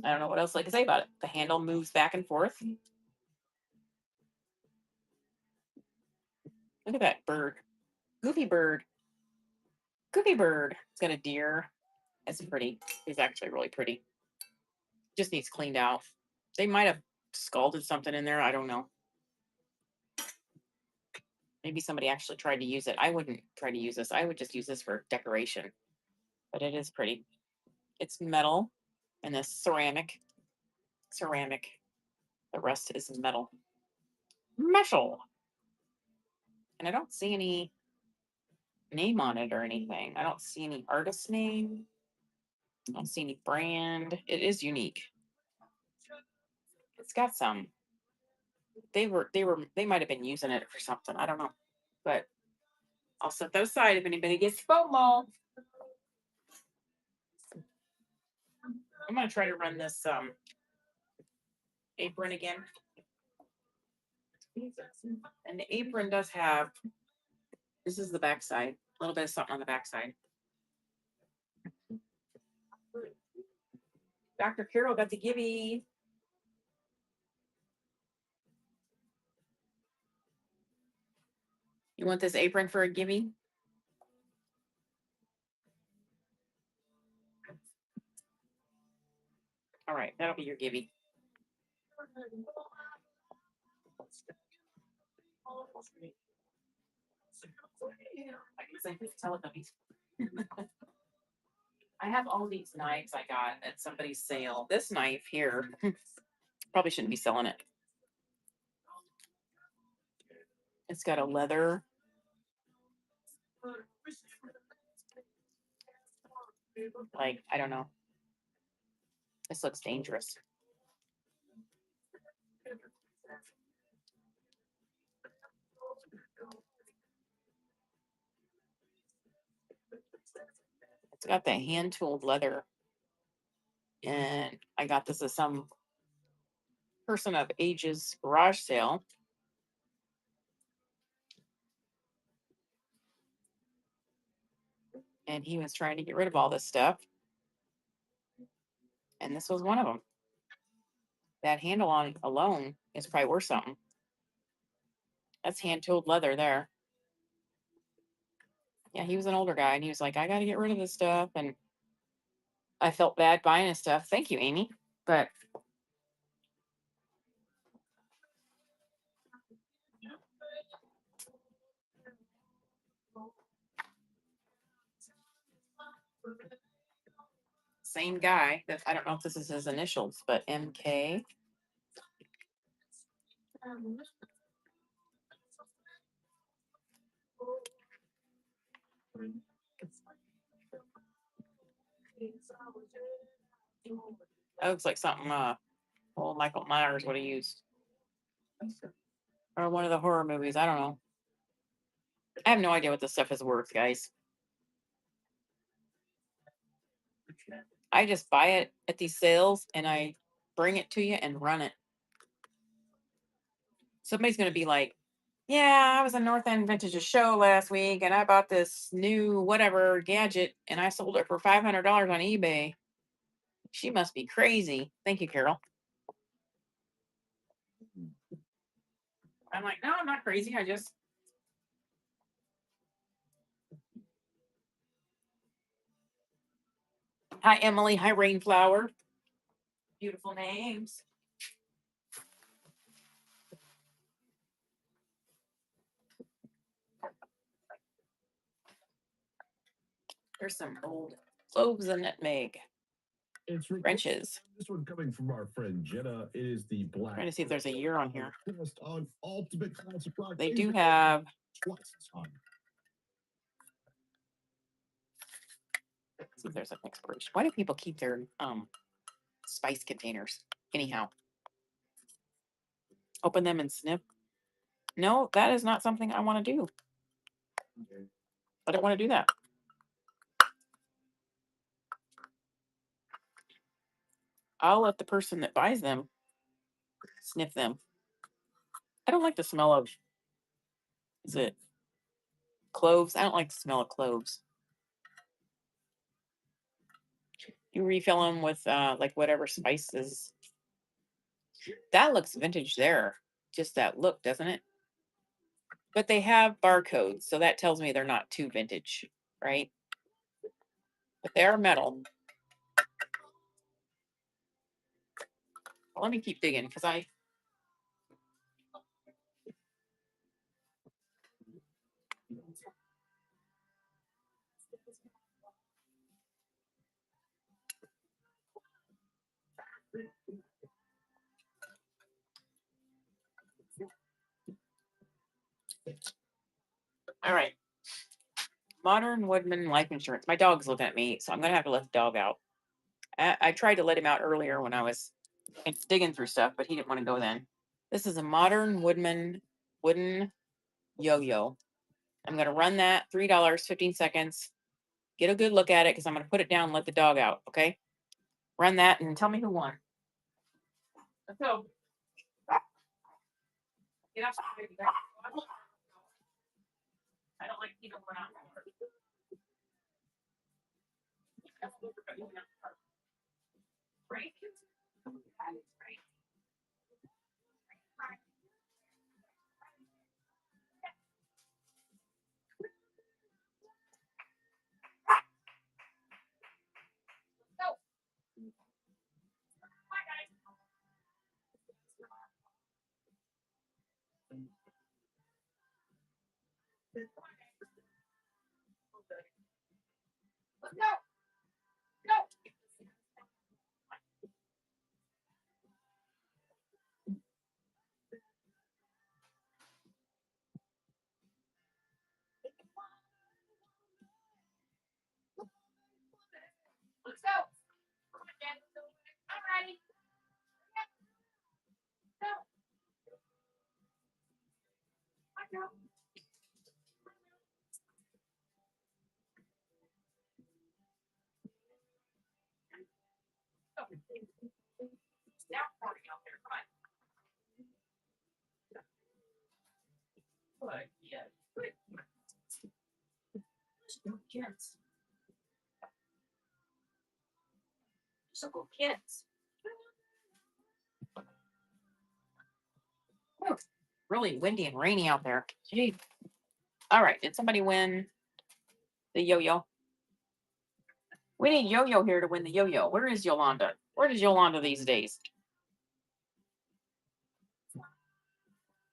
I don't know what else I can say about it. The handle moves back and forth. Look at that bird. Goofy bird. Goofy bird. It's got a deer. It's pretty. It's actually really pretty. Just needs cleaned out. They might have scalded something in there. I don't know. Maybe somebody actually tried to use it. I wouldn't try to use this. I would just use this for decoration. But it is pretty. It's metal and this ceramic. Ceramic. The rest is metal. Metal. And I don't see any name on it or anything. I don't see any artist name. I don't see any brand. It is unique. It's got some. They might have been using it for something. I don't know. But I'll set that aside if anybody gets FOMO. I'm gonna try to run this apron again. And the apron does have, this is the backside, a little bit of something on the backside. Dr. Carol got the gibby. You want this apron for a gibby? All right, that'll be your gibby. I can say this Teletubbies. I have all these knives I got at somebody's sale. This knife here, probably shouldn't be selling it. It's got a leather. Like, I don't know. This looks dangerous. It's got the hand-tooled leather. And I got this at some person of age's garage sale. And he was trying to get rid of all this stuff. And this was one of them. That handle on alone is probably worth something. That's hand-tooled leather there. Yeah, he was an older guy, and he was like, I got to get rid of this stuff. And I felt bad buying his stuff. Thank you, Amy. But same guy. That I don't know if this is his initials, but MK. That looks like something old Michael Myers would have used. Or one of the horror movies. I don't know. I have no idea what this stuff is worth, guys. I just buy it at these sales and I bring it to you and run it. Somebody's going to be like, yeah, I was in North End Vintage show last week and I bought this new whatever gadget and I sold it for $500 on eBay. She must be crazy. Thank you, Carol. I'm like, no, I'm not crazy. I just. Hi, Emily. Hi, Rainflower. Beautiful names. There's some old cloves and nutmeg. It's Wrenches. This one coming from our friend Jenna. It is the black. Trying to see if there's a year on here. Just on Ultimate Classic Rock. They do have. Twice as high. See if there's an expiration. Why do people keep their spice containers? Anyhow, open them and sniff. No, that is not something I want to do. I don't want to do that. I'll let the person that buys them sniff them. I don't like the smell of. Is it cloves? I don't like the smell of cloves. You refill them with like whatever spices. That looks vintage there. Just that look, doesn't it? But they have barcodes, so that tells me they're not too vintage, right? But they are metal. Well, let me keep digging because I. All right. Modern Woodman Life Insurance. My dog's looking at me, so I'm going to have to let the dog out. I tried to let him out earlier when I was digging through stuff, but he didn't want to go then. This is a Modern Woodman wooden yo-yo. I'm going to run that $3, 15 seconds. Get a good look at it because I'm going to put it down and let the dog out, okay? Run that and tell me who won. Let's go. Get up. I don't like people going out. Right? Let's go. Go. Let's go. Come on, Dad. All righty. Go. Go. Now party out there. Come on. Good. Yeah. Good. Go kids. So go kids. Whew. Really windy and rainy out there. Gee. All right. Did somebody win the yo-yo? We need Yo-Yo here to win the yo-yo. Where is Yolanda? Where is Yolanda these days?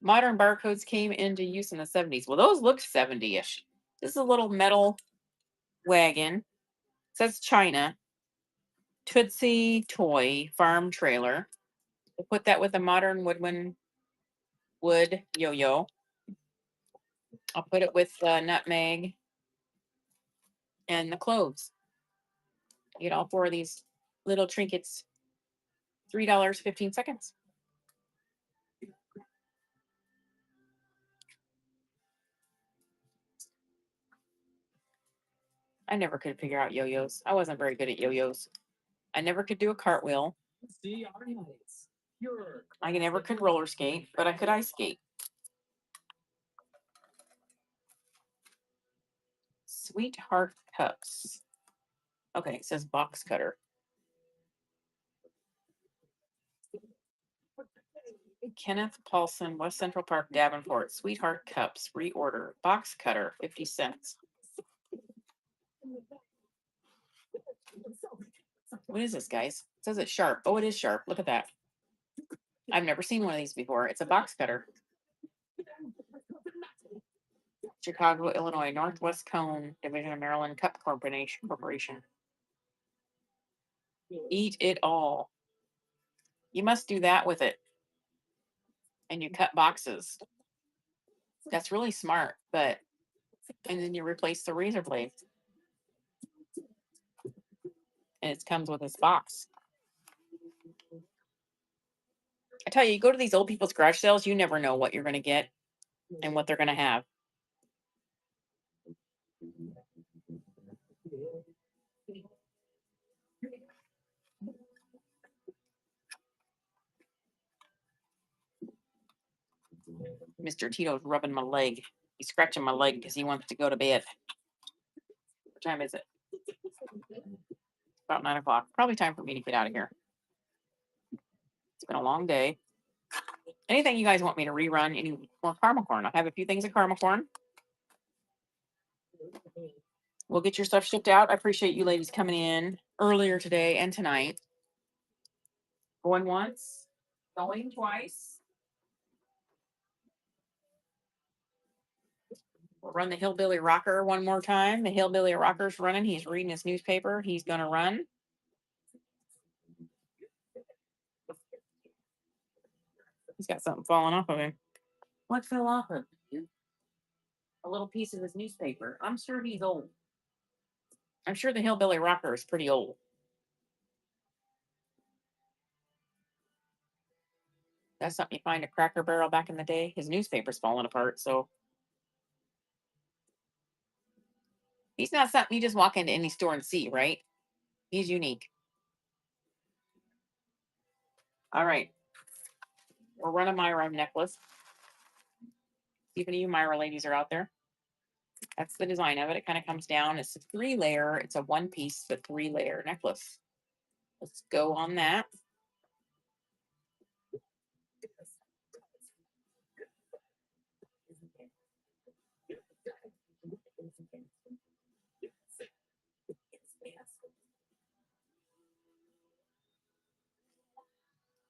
Modern barcodes came into use in the 70s. Well, those look 70-ish. This is a little metal wagon. It says China. Tootsie Toy Farm Trailer. We'll put that with a modern wood yo-yo. I'll put it with nutmeg and the cloves. Get all four of these little trinkets. $3, 15 seconds. I never could figure out yo-yos. I wasn't very good at yo-yos. I never could do a cartwheel. I never could roller skate, but I could ice skate. Sweetheart cups. Okay, it says box cutter. Kenneth Paulson, West Central Park, Davenport. Sweetheart Cups. Reorder. Box cutter, 50 cents. What is this, guys? It says it's sharp. Oh, it is sharp. Look at that. I've never seen one of these before. It's a box cutter. Chicago, Illinois, Northwest Cone, Division of Maryland Cup Corporation. Eat it all. You must do that with it. And you cut boxes. That's really smart, but and then you replace the razor blades. And it comes with this box. I tell you, you go to these old people's garage sales, you never know what you're going to get and what they're going to have. Mr. Tito's rubbing my leg. He's scratching my leg because he wants to go to bed. What time is it? About 9 o'clock. Probably time for me to get out of here. It's been a long day. Anything you guys want me to rerun? Any more caramel corn? I have a few things of caramel corn. We'll get your stuff shipped out. I appreciate you ladies coming in earlier today and tonight. Going once, going twice. We'll run the Hillbilly Rocker one more time. The Hillbilly Rocker's running. He's reading his newspaper. He's going to run. He's got something falling off of him. What fell off of him? A little piece of his newspaper. I'm sure he's old. I'm sure the Hillbilly Rocker is pretty old. That's something you find at Cracker Barrel back in the day. His newspaper's falling apart, so he's not something you just walk into any store and see, right? He's unique. All right. We're running Myra necklace. See if any of you Myra ladies are out there. That's the design of it. It kind of comes down. It's a 3-layer. It's a 1-piece, but 3-layer necklace. Let's go on that.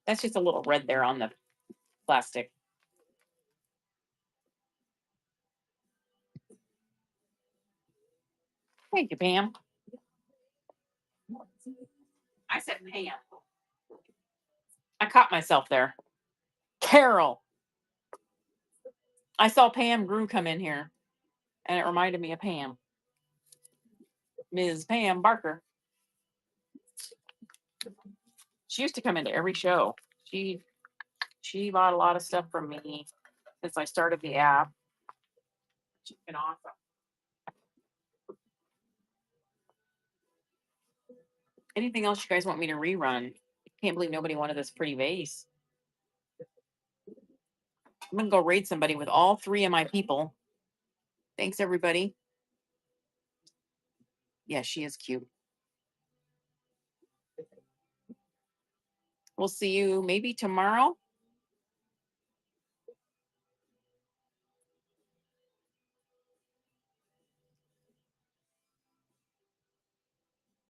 That's just a little red there on the plastic. Thank you, Pam. I said Pam. I caught myself there. Carol. I saw Pam Grew come in here, and it reminded me of Pam. Ms. Pam Barker. She used to come into every show. She bought a lot of stuff from me since I started the app. She's been awesome. Anything else you guys want me to rerun? Can't believe nobody wanted this pretty vase. I'm gonna go raid somebody with all 3 of my people. Thanks, everybody. Yeah, she is cute. We'll see you maybe tomorrow.